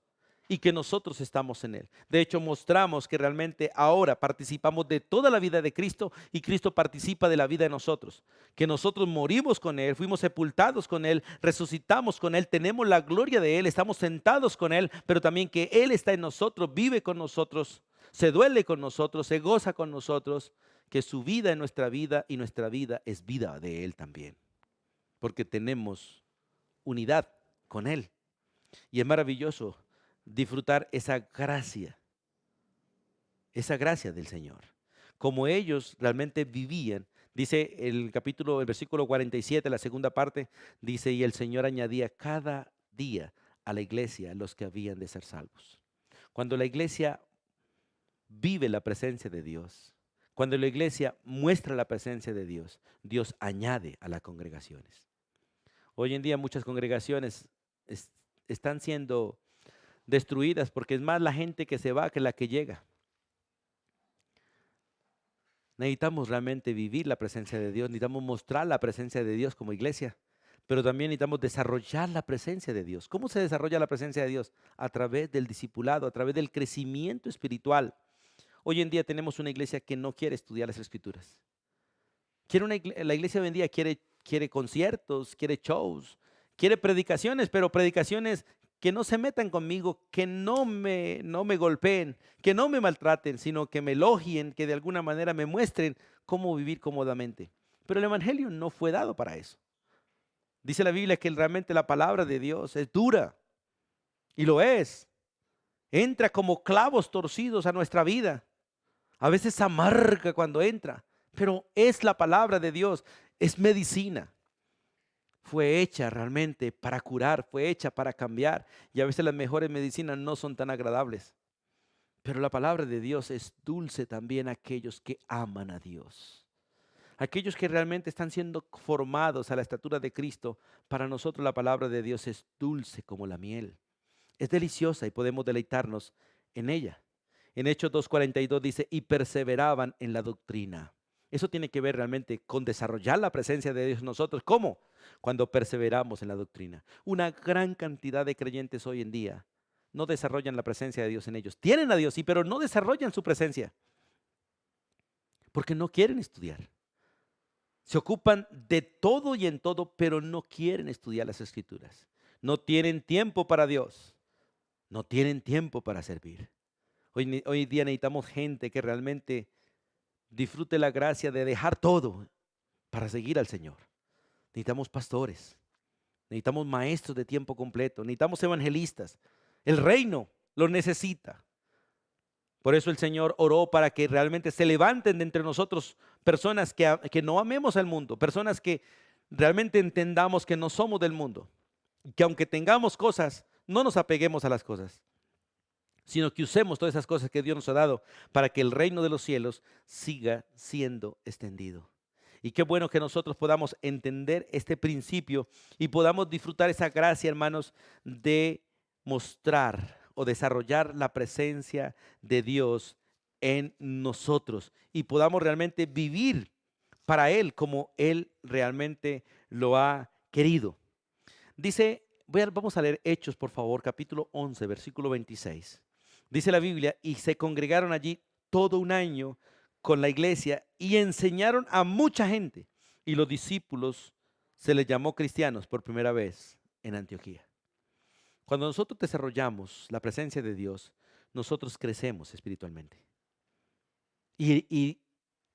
y que nosotros estamos en Él. De hecho, mostramos que realmente ahora participamos de toda la vida de Cristo y Cristo participa de la vida de nosotros. Que nosotros morimos con Él, fuimos sepultados con Él, resucitamos con Él, tenemos la gloria de Él, estamos sentados con Él, pero también que Él está en nosotros, vive con nosotros, se duele con nosotros, se goza con nosotros. Que su vida es nuestra vida y nuestra vida es vida de Él también. Porque tenemos unidad con Él. Y es maravilloso disfrutar esa gracia del Señor. Como ellos realmente vivían, dice el versículo 47, la segunda parte, dice, y el Señor añadía cada día a la iglesia los que habían de ser salvos. Cuando la iglesia vive la presencia de Dios, cuando la iglesia muestra la presencia de Dios, Dios añade a las congregaciones. Hoy en día muchas congregaciones están siendo destruidas porque es más la gente que se va que la que llega. Necesitamos realmente vivir la presencia de Dios, necesitamos mostrar la presencia de Dios como iglesia, pero también necesitamos desarrollar la presencia de Dios. ¿Cómo se desarrolla la presencia de Dios? A través del discipulado, a través del crecimiento espiritual. Hoy en día tenemos una iglesia que no quiere estudiar las Escrituras. La iglesia hoy en día quiere conciertos, quiere shows, quiere predicaciones, pero predicaciones que no se metan conmigo, que no me golpeen, que no me maltraten, sino que me elogien, que de alguna manera me muestren cómo vivir cómodamente. Pero el Evangelio no fue dado para eso. Dice la Biblia que realmente la palabra de Dios es dura, y lo es. Entra como clavos torcidos a nuestra vida. A veces amarga cuando entra, pero es la palabra de Dios, es medicina. Fue hecha realmente para curar, fue hecha para cambiar. Y a veces las mejores medicinas no son tan agradables. Pero la palabra de Dios es dulce también a aquellos que aman a Dios. Aquellos que realmente están siendo formados a la estatura de Cristo. Para nosotros la palabra de Dios es dulce como la miel. Es deliciosa y podemos deleitarnos en ella. En Hechos 2:42 dice, y perseveraban en la doctrina. Eso tiene que ver realmente con desarrollar la presencia de Dios en nosotros. ¿Cómo? Cuando perseveramos en la doctrina. Una gran cantidad de creyentes hoy en día no desarrollan la presencia de Dios en ellos. Tienen a Dios, sí, pero no desarrollan su presencia porque no quieren estudiar. Se ocupan de todo y en todo, pero no quieren estudiar las Escrituras. No tienen tiempo para Dios. No tienen tiempo para servir. Hoy día necesitamos gente que realmente disfrute la gracia de dejar todo para seguir al Señor. Necesitamos pastores, necesitamos maestros de tiempo completo, necesitamos evangelistas. El reino lo necesita. Por eso el Señor oró para que realmente se levanten de entre nosotros personas que no amemos al mundo, personas que realmente entendamos que no somos del mundo, que aunque tengamos cosas, no nos apeguemos a las cosas, sino que usemos todas esas cosas que Dios nos ha dado para que el reino de los cielos siga siendo extendido. Y qué bueno que nosotros podamos entender este principio y podamos disfrutar esa gracia, hermanos, de mostrar o desarrollar la presencia de Dios en nosotros y podamos realmente vivir para Él como Él realmente lo ha querido. Dice, vamos a leer Hechos, por favor, capítulo 11, versículo 26. Dice la Biblia, y se congregaron allí todo un año con la iglesia y enseñaron a mucha gente. Y los discípulos se les llamó cristianos por primera vez en Antioquía. Cuando nosotros desarrollamos la presencia de Dios, nosotros crecemos espiritualmente. Y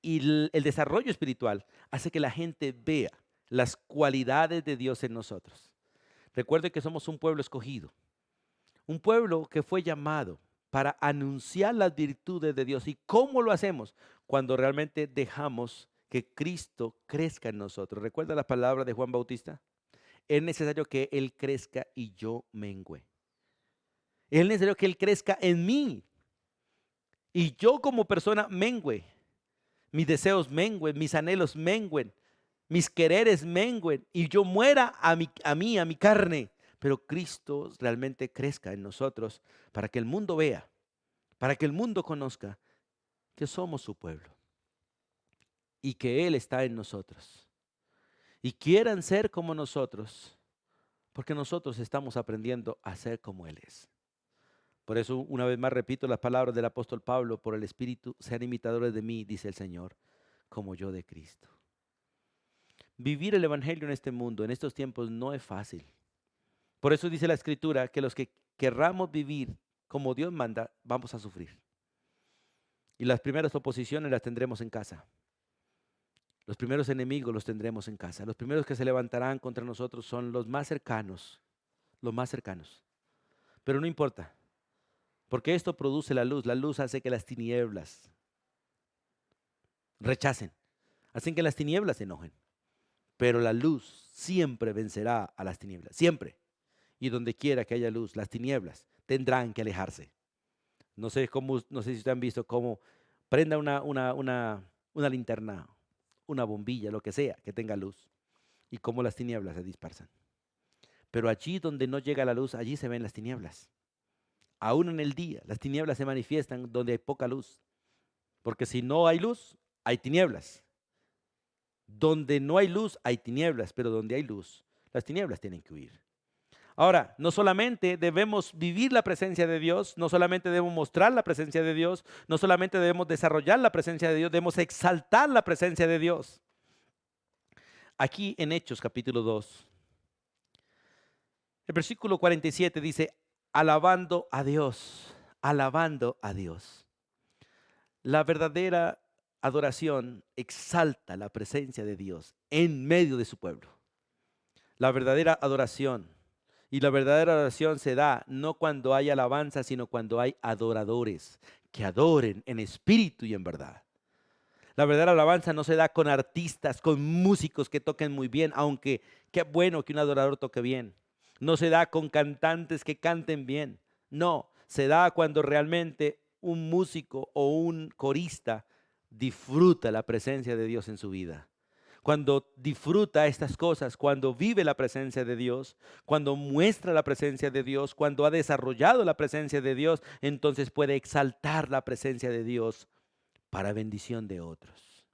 el desarrollo espiritual hace que la gente vea las cualidades de Dios en nosotros. Recuerde que somos un pueblo escogido, un pueblo que fue llamado para anunciar las virtudes de Dios. ¿Y cómo lo hacemos? Cuando realmente dejamos que Cristo crezca en nosotros. ¿Recuerda la palabra de Juan Bautista? Es necesario que Él crezca y yo mengüe. Es necesario que Él crezca en mí y yo como persona mengüe. Mis deseos mengüen, mis anhelos mengüen, mis quereres mengüen y yo muera a mi carne. Pero Cristo realmente crezca en nosotros para que el mundo vea, para que el mundo conozca que somos su pueblo y que Él está en nosotros. Y quieran ser como nosotros, porque nosotros estamos aprendiendo a ser como Él es. Por eso, una vez más repito las palabras del apóstol Pablo, por el Espíritu, sean imitadores de mí, dice el Señor, como yo de Cristo. Vivir el Evangelio en este mundo, en estos tiempos, no es fácil. Por eso dice la Escritura que los que querramos vivir como Dios manda, vamos a sufrir. Y las primeras oposiciones las tendremos en casa. Los primeros enemigos los tendremos en casa. Los primeros que se levantarán contra nosotros son los más cercanos, los más cercanos. Pero no importa, porque esto produce la luz. La luz hace que las tinieblas rechacen, hacen que las tinieblas se enojen. Pero la luz siempre vencerá a las tinieblas, siempre. Y donde quiera que haya luz, las tinieblas tendrán que alejarse. No sé si ustedes han visto cómo prenda una linterna, una bombilla, lo que sea, que tenga luz, y cómo las tinieblas se dispersan. Pero allí donde no llega la luz, allí se ven las tinieblas. Aún en el día, las tinieblas se manifiestan donde hay poca luz. Porque si no hay luz, hay tinieblas. Donde no hay luz, hay tinieblas, pero donde hay luz, las tinieblas tienen que huir. Ahora, no solamente debemos vivir la presencia de Dios, no solamente debemos mostrar la presencia de Dios, no solamente debemos desarrollar la presencia de Dios, debemos exaltar la presencia de Dios. Aquí en Hechos capítulo 2, el versículo 47 dice, alabando a Dios, alabando a Dios. La verdadera adoración exalta la presencia de Dios en medio de su pueblo. La verdadera adoración. Y la verdadera adoración se da no cuando hay alabanza, sino cuando hay adoradores que adoren en espíritu y en verdad. La verdadera alabanza no se da con artistas, con músicos que toquen muy bien, aunque qué bueno que un adorador toque bien. No se da con cantantes que canten bien. No, se da cuando realmente un músico o un corista disfruta la presencia de Dios en su vida. Cuando disfruta estas cosas, cuando vive la presencia de Dios, cuando muestra la presencia de Dios, cuando ha desarrollado la presencia de Dios, entonces puede exaltar la presencia de Dios para bendición de otros.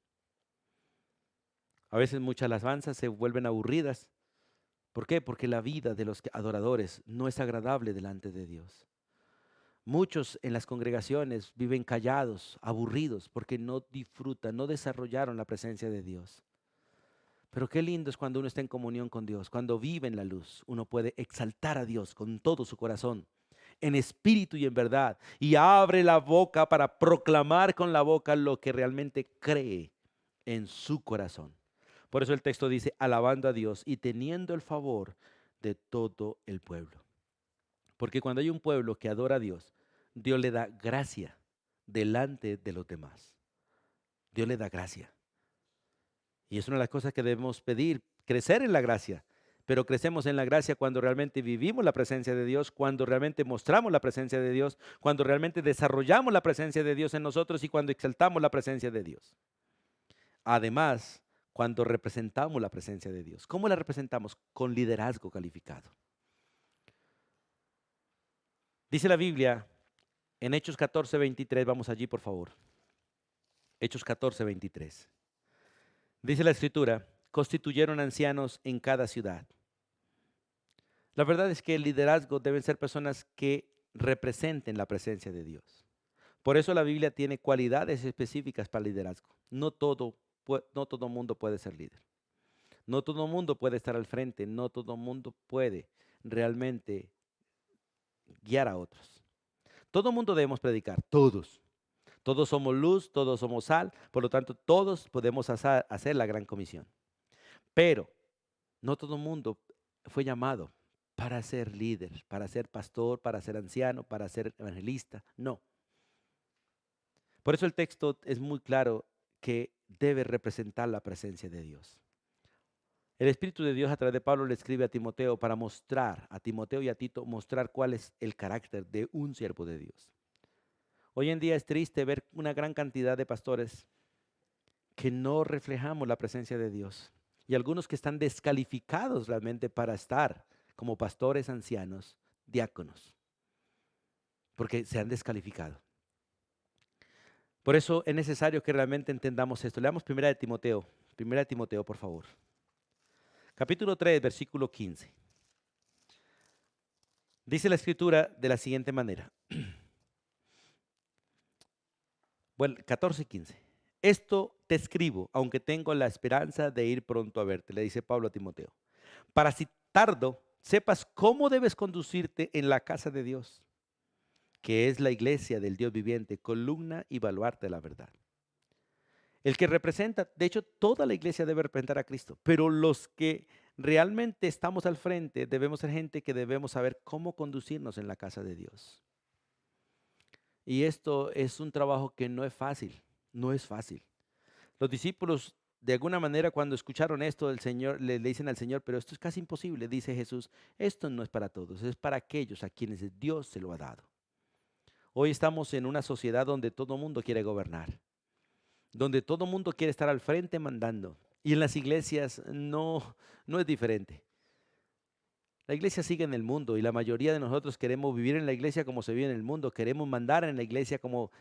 A veces muchas alabanzas se vuelven aburridas. ¿Por qué? Porque la vida de los adoradores no es agradable delante de Dios. Muchos en las congregaciones viven callados, aburridos, porque no disfrutan, no desarrollaron la presencia de Dios. Pero qué lindo es cuando uno está en comunión con Dios, cuando vive en la luz, uno puede exaltar a Dios con todo su corazón, en espíritu y en verdad, y abre la boca para proclamar con la boca lo que realmente cree en su corazón. Por eso el texto dice, alabando a Dios y teniendo el favor de todo el pueblo. Porque cuando hay un pueblo que adora a Dios, Dios le da gracia delante de los demás. Dios le da gracia. Y es una de las cosas que debemos pedir, crecer en la gracia. Pero crecemos en la gracia cuando realmente vivimos la presencia de Dios, cuando realmente mostramos la presencia de Dios, cuando realmente desarrollamos la presencia de Dios en nosotros y cuando exaltamos la presencia de Dios. Además, cuando representamos la presencia de Dios. ¿Cómo la representamos? Con liderazgo calificado. Dice la Biblia en Hechos 14:23, vamos allí por favor. Hechos 14:23. Dice la Escritura, constituyeron ancianos en cada ciudad. La verdad es que el liderazgo deben ser personas que representen la presencia de Dios. Por eso la Biblia tiene cualidades específicas para el liderazgo. No todo mundo puede ser líder. No todo mundo puede estar al frente. No todo mundo puede realmente guiar a otros. Todo mundo debemos predicar, todos. Todos somos luz, todos somos sal, por lo tanto todos podemos hacer la gran comisión. Pero no todo mundo fue llamado para ser líder, para ser pastor, para ser anciano, para ser evangelista. No. Por eso el texto es muy claro que debe representar la presencia de Dios. El Espíritu de Dios a través de Pablo le escribe a Timoteo para mostrar, a Timoteo y a Tito, mostrar cuál es el carácter de un siervo de Dios. Hoy en día es triste ver una gran cantidad de pastores que no reflejamos la presencia de Dios y algunos que están descalificados realmente para estar como pastores ancianos, diáconos, porque se han descalificado. Por eso es necesario que realmente entendamos esto. Leamos Primera de Timoteo, por favor. Capítulo 3, versículo 15. Dice la Escritura de la siguiente manera. Bueno, 14 y 15. Esto te escribo, aunque tengo la esperanza de ir pronto a verte, le dice Pablo a Timoteo, para si tardo, sepas cómo debes conducirte en la casa de Dios, que es la iglesia del Dios viviente, columna y baluarte de la verdad. El que representa, de hecho, toda la iglesia debe representar a Cristo, pero los que realmente estamos al frente debemos ser gente que debemos saber cómo conducirnos en la casa de Dios. Y esto es un trabajo que no es fácil, no es fácil. Los discípulos, de alguna manera, cuando escucharon esto del Señor, le dicen al Señor, pero esto es casi imposible, dice Jesús, esto no es para todos, es para aquellos a quienes Dios se lo ha dado. Hoy estamos en una sociedad donde todo el mundo quiere gobernar, donde todo el mundo quiere estar al frente mandando. Y en las iglesias no es diferente. La iglesia sigue en el mundo y la mayoría de nosotros queremos vivir en la iglesia como se vive en el mundo, queremos mandar en la iglesia como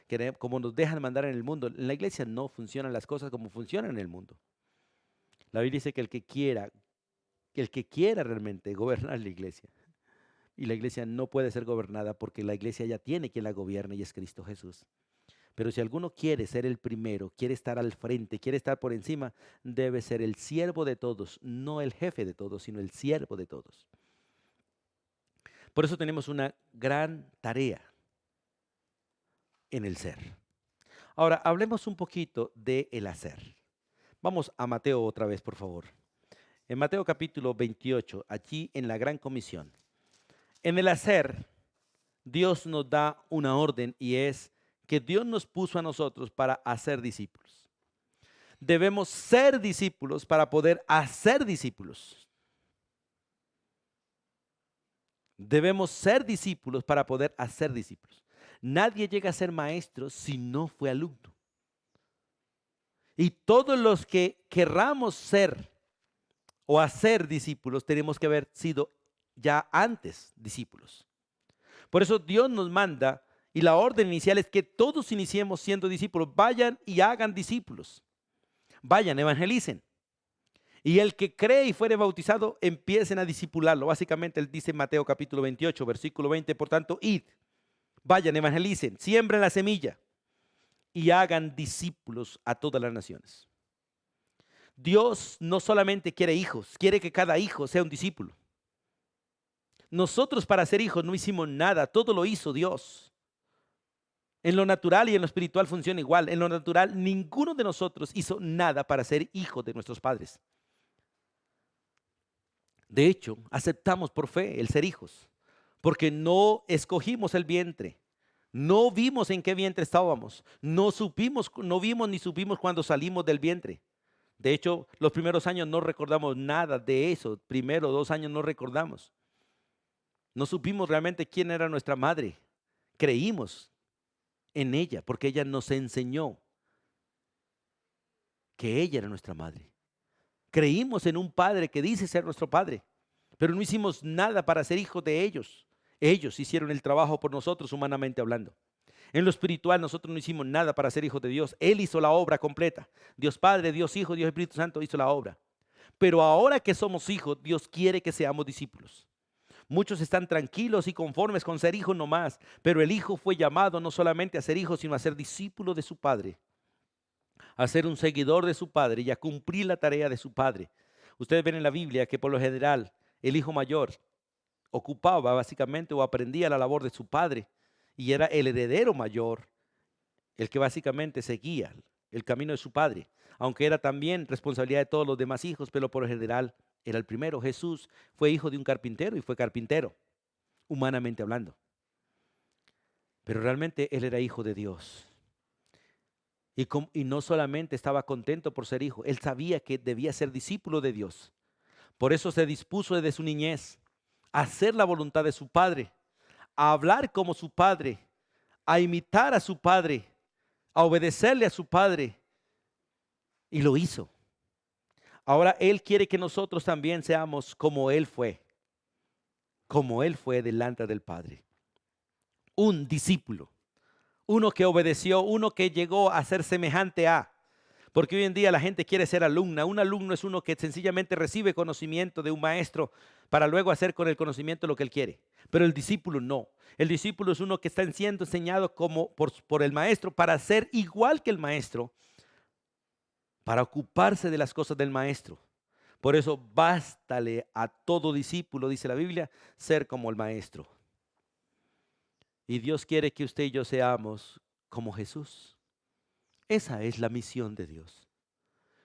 nos dejan mandar en el mundo. En la iglesia no funcionan las cosas como funcionan en el mundo. La Biblia dice que el que quiera realmente gobernar la iglesia, y la iglesia no puede ser gobernada porque la iglesia ya tiene quien la gobierne y es Cristo Jesús. Pero si alguno quiere ser el primero, quiere estar al frente, quiere estar por encima, debe ser el siervo de todos, no el jefe de todos, sino el siervo de todos. Por eso tenemos una gran tarea en el ser. Ahora, hablemos un poquito de el hacer. Vamos a Mateo otra vez, por favor. En Mateo capítulo 28, allí en la Gran Comisión. En el hacer, Dios nos da una orden y es que Dios nos puso a nosotros para hacer discípulos. Debemos ser discípulos para poder hacer discípulos. Debemos ser discípulos para poder hacer discípulos. Nadie llega a ser maestro si no fue alumno. Y todos los que querramos ser o hacer discípulos tenemos que haber sido ya antes discípulos. Por eso Dios nos manda y la orden inicial es que todos iniciemos siendo discípulos. Vayan y hagan discípulos. Vayan, evangelicen. Y el que cree y fuere bautizado, empiecen a discipularlo. Básicamente él dice en Mateo capítulo 28, versículo 20, por tanto, id, vayan, evangelicen, siembren la semilla y hagan discípulos a todas las naciones. Dios no solamente quiere hijos, quiere que cada hijo sea un discípulo. Nosotros para ser hijos no hicimos nada, todo lo hizo Dios. En lo natural y en lo espiritual funciona igual. En lo natural, ninguno de nosotros hizo nada para ser hijos de nuestros padres. De hecho, aceptamos por fe el ser hijos, porque no escogimos el vientre, no vimos en qué vientre estábamos, no supimos, no vimos ni supimos cuando salimos del vientre. De hecho, los primeros años no recordamos nada de eso, primero 2 años no recordamos. No supimos realmente quién era nuestra madre, creímos en ella porque ella nos enseñó que ella era nuestra madre. Creímos en un padre que dice ser nuestro padre, pero no hicimos nada para ser hijos de ellos. Ellos hicieron el trabajo por nosotros, humanamente hablando. En lo espiritual nosotros no hicimos nada para ser hijos de Dios. Él hizo la obra completa. Dios Padre, Dios Hijo, Dios Espíritu Santo hizo la obra. Pero ahora que somos hijos, Dios quiere que seamos discípulos. Muchos están tranquilos y conformes con ser hijos nomás, pero el hijo fue llamado no solamente a ser hijo, sino a ser discípulo de su padre, a ser un seguidor de su padre y a cumplir la tarea de su padre. Ustedes ven en la Biblia que por lo general el hijo mayor ocupaba básicamente o aprendía la labor de su padre y era el heredero mayor, el que básicamente seguía el camino de su padre, aunque era también responsabilidad de todos los demás hijos, pero por lo general era el primero. Jesús fue hijo de un carpintero y fue carpintero, humanamente hablando, pero realmente él era hijo de Dios. Y no solamente estaba contento por ser hijo, él sabía que debía ser discípulo de Dios. Por eso se dispuso desde su niñez a hacer la voluntad de su padre, a hablar como su padre, a imitar a su padre, a obedecerle a su padre. Y lo hizo. Ahora Él quiere que nosotros también seamos como Él fue delante del Padre. Un discípulo, uno que obedeció, uno que llegó a ser semejante a. Porque hoy en día la gente quiere ser alumna. Un alumno es uno que sencillamente recibe conocimiento de un maestro para luego hacer con el conocimiento lo que él quiere. Pero el discípulo no. El discípulo es uno que está siendo enseñado como por el maestro para ser igual que el maestro, para ocuparse de las cosas del maestro. Por eso bástale a todo discípulo, dice la Biblia, ser como el maestro. Y Dios quiere que usted y yo seamos como Jesús. Esa es la misión de Dios.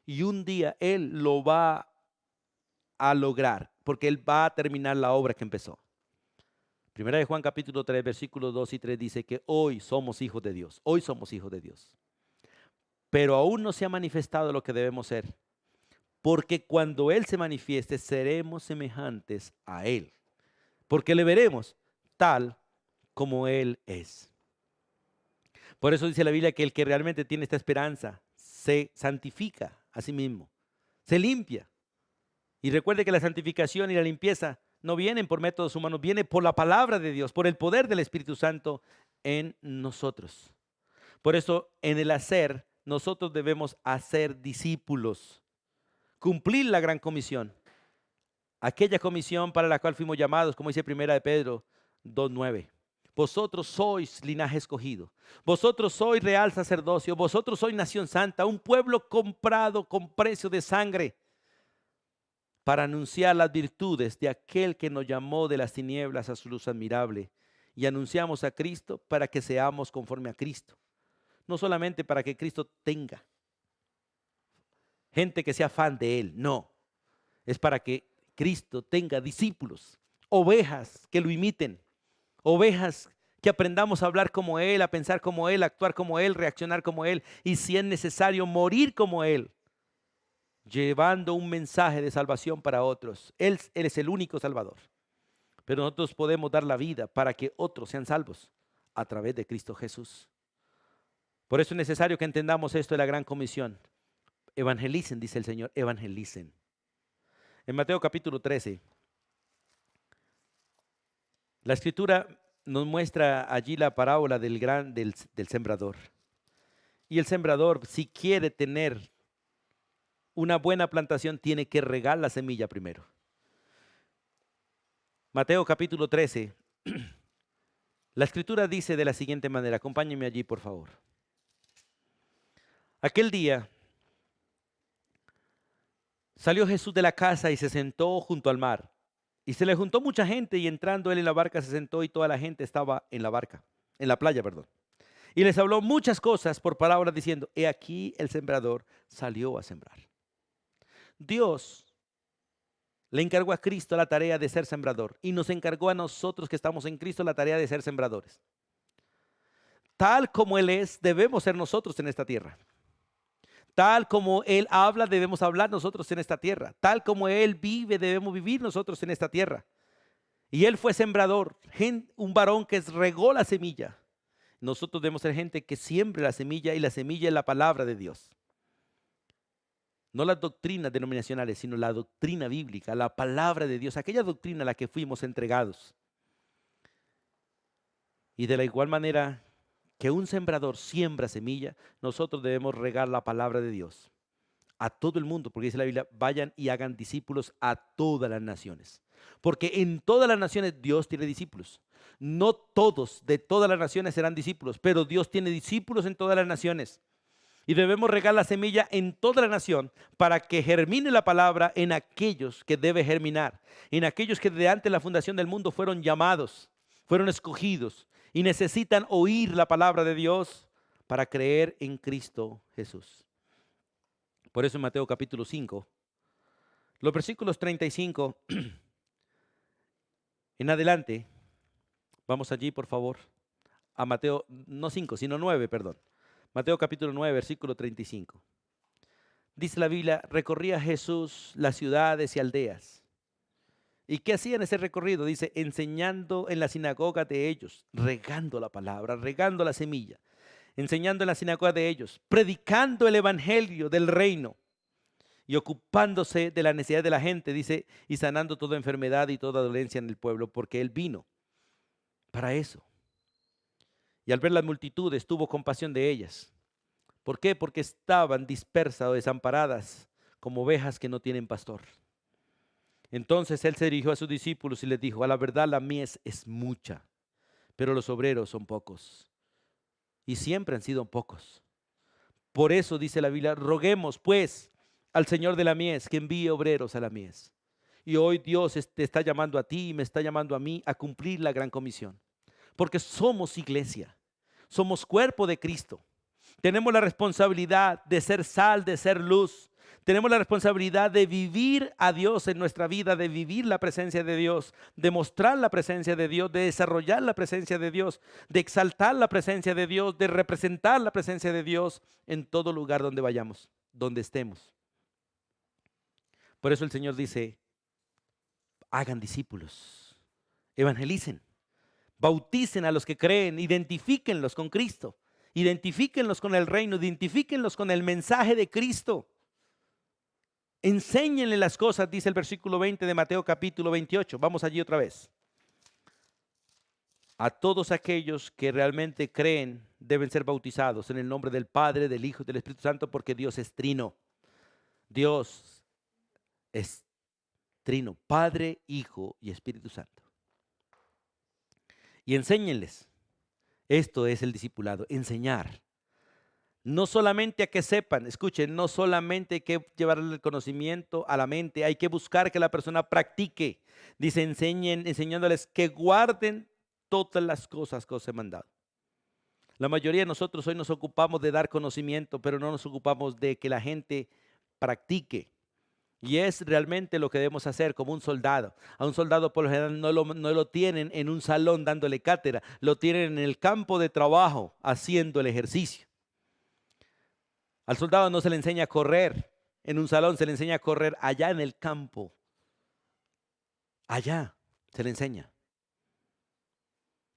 Y un día Él lo va a lograr, porque Él va a terminar la obra que empezó. Primera de Juan capítulo 3, versículos 2 y 3 dice que hoy somos hijos de Dios. Hoy somos hijos de Dios. Pero aún no se ha manifestado lo que debemos ser. Porque cuando Él se manifieste, seremos semejantes a Él. Porque le veremos tal como Él es. Por eso dice la Biblia que el que realmente tiene esta esperanza se santifica a sí mismo, se limpia. Y recuerde que la santificación y la limpieza no vienen por métodos humanos, viene por la palabra de Dios, por el poder del Espíritu Santo en nosotros. Por eso en el hacer, nosotros debemos hacer discípulos, cumplir la gran comisión, aquella comisión para la cual fuimos llamados, como dice Primera de Pedro 2:9. Vosotros sois linaje escogido, vosotros sois real sacerdocio, vosotros sois nación santa, un pueblo comprado con precio de sangre, para anunciar las virtudes de aquel que nos llamó de las tinieblas a su luz admirable. Y anunciamos a Cristo para que seamos conforme a Cristo. no solamente para que Cristo tenga gente que sea fan de Él, no, es para que Cristo tenga discípulos, ovejas que lo imiten, ovejas que aprendamos a hablar como Él, a pensar como Él, a actuar como Él, reaccionar como Él y si es necesario morir como Él, llevando un mensaje de salvación para otros. Él es el único Salvador, pero nosotros podemos dar la vida para que otros sean salvos a través de Cristo Jesús. Por eso es necesario que entendamos esto de la gran comisión. Evangelicen, dice el Señor, evangelicen. En Mateo capítulo 13, la escritura nos muestra allí la parábola del sembrador. Y el sembrador, si quiere tener una buena plantación, tiene que regar la semilla primero. Mateo capítulo 13, la escritura dice de la siguiente manera, acompáñenme allí por favor. Aquel día salió Jesús de la casa y se sentó junto al mar. Y se le juntó mucha gente y entrando él en la barca se sentó y toda la gente estaba en la barca, en la playa, perdón. Y les habló muchas cosas por palabras diciendo, he aquí el sembrador salió a sembrar. Dios le encargó a Cristo la tarea de ser sembrador y nos encargó a nosotros que estamos en Cristo la tarea de ser sembradores. Tal como Él es, debemos ser nosotros en esta tierra. Tal como Él habla, debemos hablar nosotros en esta tierra. Tal como Él vive, debemos vivir nosotros en esta tierra. Y Él fue sembrador, un varón que regó la semilla. Nosotros debemos ser gente que siembre la semilla y la semilla es la palabra de Dios. No las doctrinas denominacionales, sino la doctrina bíblica, la palabra de Dios, aquella doctrina a la que fuimos entregados. Y de la igual manera que un sembrador siembra semilla, nosotros debemos regar la palabra de Dios a todo el mundo, porque dice la Biblia, vayan y hagan discípulos a todas las naciones. Porque en todas las naciones Dios tiene discípulos. No todos de todas las naciones serán discípulos, pero Dios tiene discípulos en todas las naciones. Y debemos regar la semilla en toda la nación para que germine la palabra en aquellos que debe germinar, en aquellos que de antes de la fundación del mundo fueron llamados, fueron escogidos y necesitan oír la palabra de Dios para creer en Cristo Jesús. Por eso en Mateo capítulo 5, los versículos 35 en adelante, vamos allí por favor, a Mateo, no 5, sino 9, perdón. Mateo capítulo 9, versículo 35. Dice la Biblia, recorría Jesús las ciudades y aldeas. ¿Y qué hacía en ese recorrido? Dice, enseñando en la sinagoga de ellos, regando la palabra, regando la semilla, enseñando en la sinagoga de ellos, predicando el evangelio del reino y ocupándose de la necesidad de la gente, dice, y sanando toda enfermedad y toda dolencia en el pueblo, porque Él vino para eso. Y al ver las multitudes, tuvo compasión de ellas. ¿Por qué? Porque estaban dispersas o desamparadas como ovejas que no tienen pastor. Entonces Él se dirigió a sus discípulos y les dijo, a la verdad la mies es mucha, pero los obreros son pocos. Y siempre han sido pocos. Por eso dice la Biblia, roguemos pues al Señor de la mies que envíe obreros a la mies. Y hoy Dios te está llamando a ti y me está llamando a mí a cumplir la gran comisión. Porque somos iglesia, somos cuerpo de Cristo. Tenemos la responsabilidad de ser sal, de ser luz. Tenemos la responsabilidad de vivir a Dios en nuestra vida, de vivir la presencia de Dios, de mostrar la presencia de Dios, de desarrollar la presencia de Dios, de exaltar la presencia de Dios, de representar la presencia de Dios en todo lugar donde vayamos, donde estemos. Por eso el Señor dice, hagan discípulos, evangelicen, bauticen a los que creen, identifíquenlos con Cristo, identifíquenlos con el reino, identifíquenlos con el mensaje de Cristo. Enséñenle las cosas, dice el versículo 20 de Mateo capítulo 28. Vamos allí otra vez. A todos aquellos que realmente creen deben ser bautizados en el nombre del Padre, del Hijo y del Espíritu Santo, porque Dios es trino. Dios es trino, Padre, Hijo y Espíritu Santo. Y enséñenles. Esto es el discipulado, enseñar. No solamente a que sepan, escuchen, no solamente hay que llevarle el conocimiento a la mente, hay que buscar que la persona practique. Dice, enseñándoles que guarden todas las cosas que os he mandado. La mayoría de nosotros hoy nos ocupamos de dar conocimiento, pero no nos ocupamos de que la gente practique. Y es realmente lo que debemos hacer como un soldado. A un soldado por lo general no lo tienen en un salón dándole cátedra, lo tienen en el campo de trabajo haciendo el ejercicio. Al soldado no se le enseña a correr en un salón, se le enseña a correr allá en el campo. Allá se le enseña.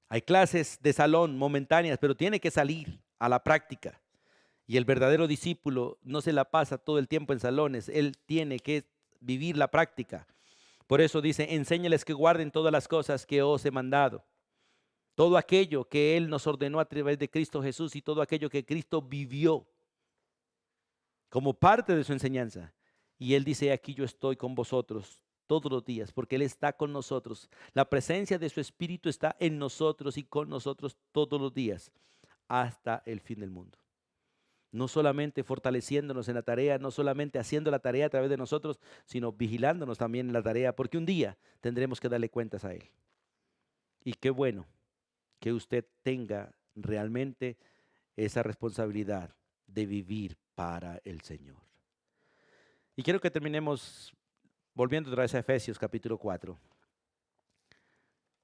Hay clases de salón momentáneas, pero tiene que salir a la práctica. Y el verdadero discípulo no se la pasa todo el tiempo en salones, él tiene que vivir la práctica. Por eso dice, enséñales que guarden todas las cosas que os he mandado. Todo aquello que Él nos ordenó a través de Cristo Jesús y todo aquello que Cristo vivió como parte de su enseñanza. Y Él dice, aquí yo estoy con vosotros todos los días, porque Él está con nosotros. La presencia de su Espíritu está en nosotros y con nosotros todos los días, hasta el fin del mundo. No solamente fortaleciéndonos en la tarea, no solamente haciendo la tarea a través de nosotros, sino vigilándonos también en la tarea, porque un día tendremos que darle cuentas a Él. Y qué bueno que usted tenga realmente esa responsabilidad de vivir para el Señor. Y quiero que terminemos volviendo otra vez a Efesios capítulo 4,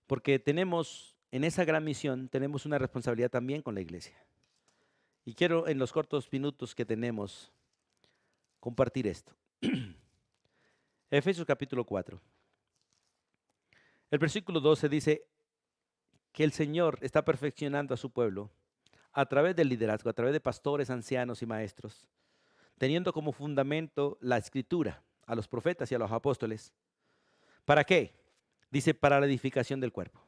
porque tenemos en esa gran misión, tenemos una responsabilidad también con la iglesia. Y quiero en los cortos minutos que tenemos compartir esto. Efesios capítulo 4. El versículo 12 dice que el Señor está perfeccionando a su pueblo a través del liderazgo, a través de pastores, ancianos y maestros, teniendo como fundamento la escritura, a los profetas y a los apóstoles. ¿Para qué? Dice, para la edificación del cuerpo.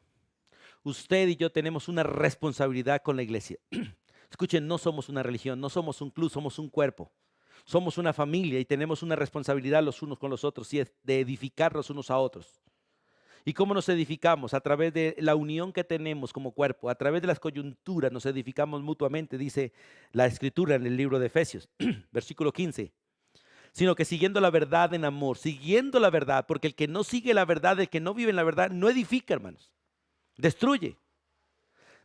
Usted y yo tenemos una responsabilidad con la iglesia. Escuchen, no somos una religión, no somos un club, somos un cuerpo. Somos una familia y tenemos una responsabilidad los unos con los otros y es de edificarnos unos a otros. ¿Y cómo nos edificamos? A través de la unión que tenemos como cuerpo, a través de las coyunturas nos edificamos mutuamente, dice la escritura en el libro de Efesios, versículo 15. Sino que siguiendo la verdad en amor, siguiendo la verdad, porque el que no sigue la verdad, el que no vive en la verdad, no edifica, hermanos, destruye.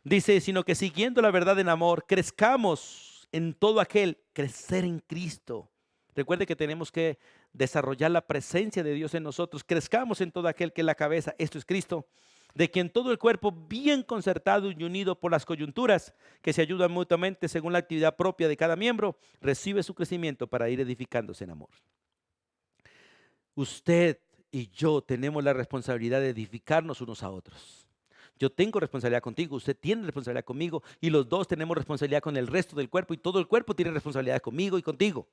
Dice, sino que siguiendo la verdad en amor, crezcamos en todo aquel, crecer en Cristo. Recuerde que tenemos que desarrollar la presencia de Dios en nosotros. Crezcamos en todo aquel que es la cabeza, esto es Cristo, de quien todo el cuerpo bien concertado y unido por las coyunturas que se ayudan mutuamente según la actividad propia de cada miembro, recibe su crecimiento para ir edificándose en amor. Usted y yo tenemos la responsabilidad de edificarnos unos a otros. Yo tengo responsabilidad contigo, usted tiene responsabilidad conmigo y los dos tenemos responsabilidad con el resto del cuerpo y todo el cuerpo tiene responsabilidad conmigo y contigo.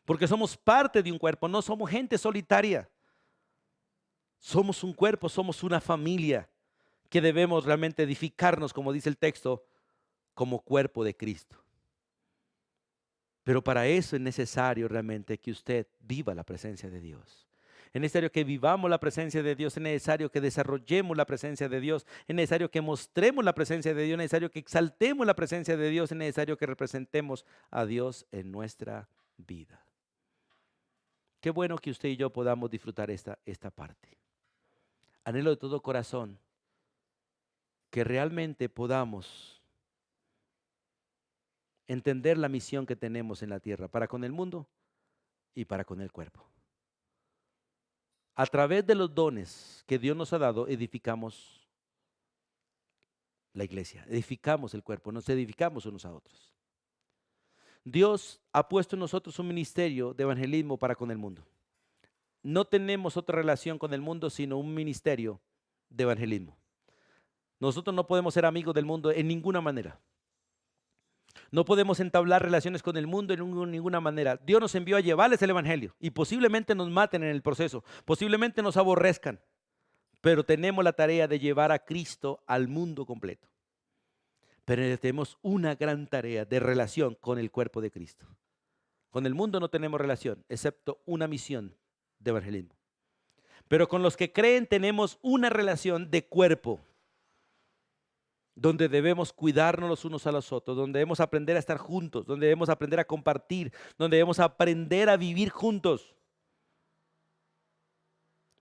Porque somos parte de un cuerpo, no somos gente solitaria. Somos un cuerpo, somos una familia que debemos realmente edificarnos, como dice el texto, como cuerpo de Cristo. Pero para eso es necesario realmente que usted viva la presencia de Dios. Es necesario que vivamos la presencia de Dios, es necesario que desarrollemos la presencia de Dios, es necesario que mostremos la presencia de Dios, es necesario que exaltemos la presencia de Dios, es necesario que representemos a Dios en nuestra vida. Qué bueno que usted y yo podamos disfrutar esta parte. Anhelo de todo corazón que realmente podamos entender la misión que tenemos en la tierra para con el mundo y para con el cuerpo. A través de los dones que Dios nos ha dado, edificamos la iglesia, edificamos el cuerpo, nos edificamos unos a otros. Dios ha puesto en nosotros un ministerio de evangelismo para con el mundo. No tenemos otra relación con el mundo sino un ministerio de evangelismo. Nosotros no podemos ser amigos del mundo en ninguna manera. No podemos entablar relaciones con el mundo en ninguna manera. Dios nos envió a llevarles el evangelio y posiblemente nos maten en el proceso, posiblemente nos aborrezcan, pero tenemos la tarea de llevar a Cristo al mundo completo. Pero tenemos una gran tarea de relación con el cuerpo de Cristo. Con el mundo no tenemos relación, excepto una misión de evangelismo. Pero con los que creen tenemos una relación de cuerpo, donde debemos cuidarnos los unos a los otros, donde debemos aprender a estar juntos, donde debemos aprender a compartir, donde debemos aprender a vivir juntos.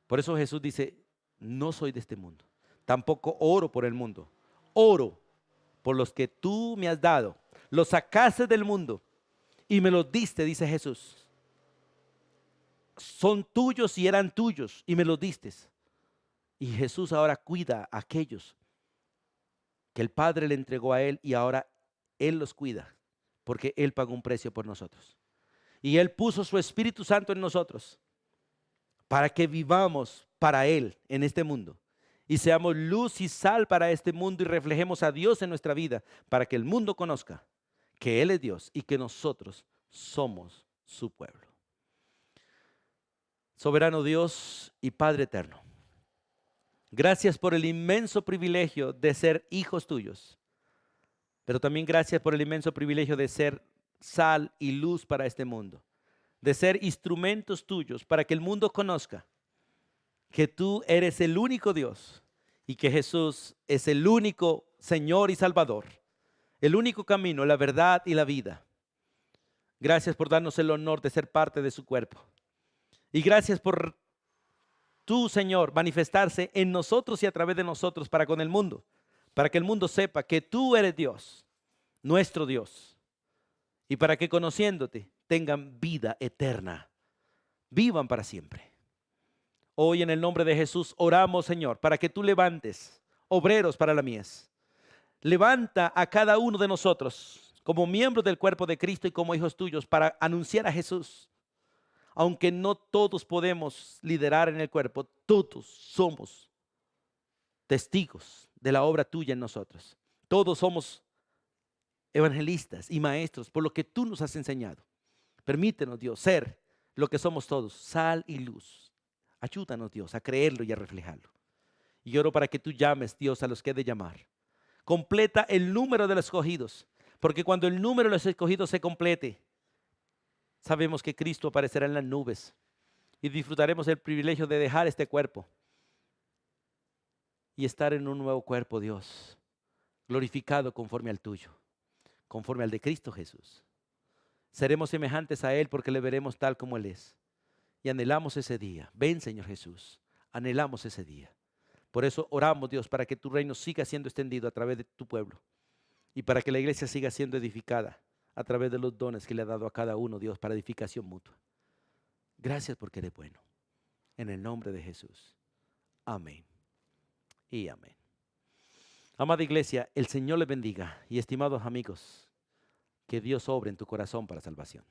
Por eso Jesús dice, no soy de este mundo, tampoco oro por el mundo, oro por los que tú me has dado. Los sacaste del mundo y me los diste, dice Jesús. Son tuyos y eran tuyos y me los diste. Y Jesús ahora cuida a aquellos que el Padre le entregó a Él y ahora Él los cuida porque Él pagó un precio por nosotros. Y Él puso su Espíritu Santo en nosotros para que vivamos para Él en este mundo y seamos luz y sal para este mundo y reflejemos a Dios en nuestra vida para que el mundo conozca que Él es Dios y que nosotros somos su pueblo. Soberano Dios y Padre eterno, gracias por el inmenso privilegio de ser hijos tuyos, pero también gracias por el inmenso privilegio de ser sal y luz para este mundo, de ser instrumentos tuyos para que el mundo conozca que tú eres el único Dios y que Jesús es el único Señor y Salvador, el único camino, la verdad y la vida. Gracias por darnos el honor de ser parte de su cuerpo. Y gracias por tú, Señor, manifestarse en nosotros y a través de nosotros para con el mundo, para que el mundo sepa que tú eres Dios, nuestro Dios, y para que conociéndote tengan vida eterna, vivan para siempre. Hoy en el nombre de Jesús oramos, Señor, para que tú levantes obreros para la mies. Levanta a cada uno de nosotros como miembros del cuerpo de Cristo y como hijos tuyos para anunciar a Jesús. Aunque no todos podemos liderar en el cuerpo, todos somos testigos de la obra tuya en nosotros. Todos somos evangelistas y maestros por lo que tú nos has enseñado. Permítenos, Dios, ser lo que somos todos, sal y luz. Ayúdanos, Dios, a creerlo y a reflejarlo. Y oro para que tú llames, Dios, a los que he de llamar. Completa el número de los escogidos, porque cuando el número de los escogidos se complete, sabemos que Cristo aparecerá en las nubes y disfrutaremos el privilegio de dejar este cuerpo y estar en un nuevo cuerpo, Dios, glorificado conforme al tuyo, conforme al de Cristo Jesús. Seremos semejantes a Él porque le veremos tal como Él es. Y anhelamos ese día. Ven, Señor Jesús, anhelamos ese día. Por eso oramos, Dios, para que tu reino siga siendo extendido a través de tu pueblo y para que la iglesia siga siendo edificada a través de los dones que le ha dado a cada uno, Dios, para edificación mutua. Gracias porque eres bueno. En el nombre de Jesús. Amén y amén. Amada iglesia, el Señor les bendiga y estimados amigos, que Dios obre en tu corazón para salvación.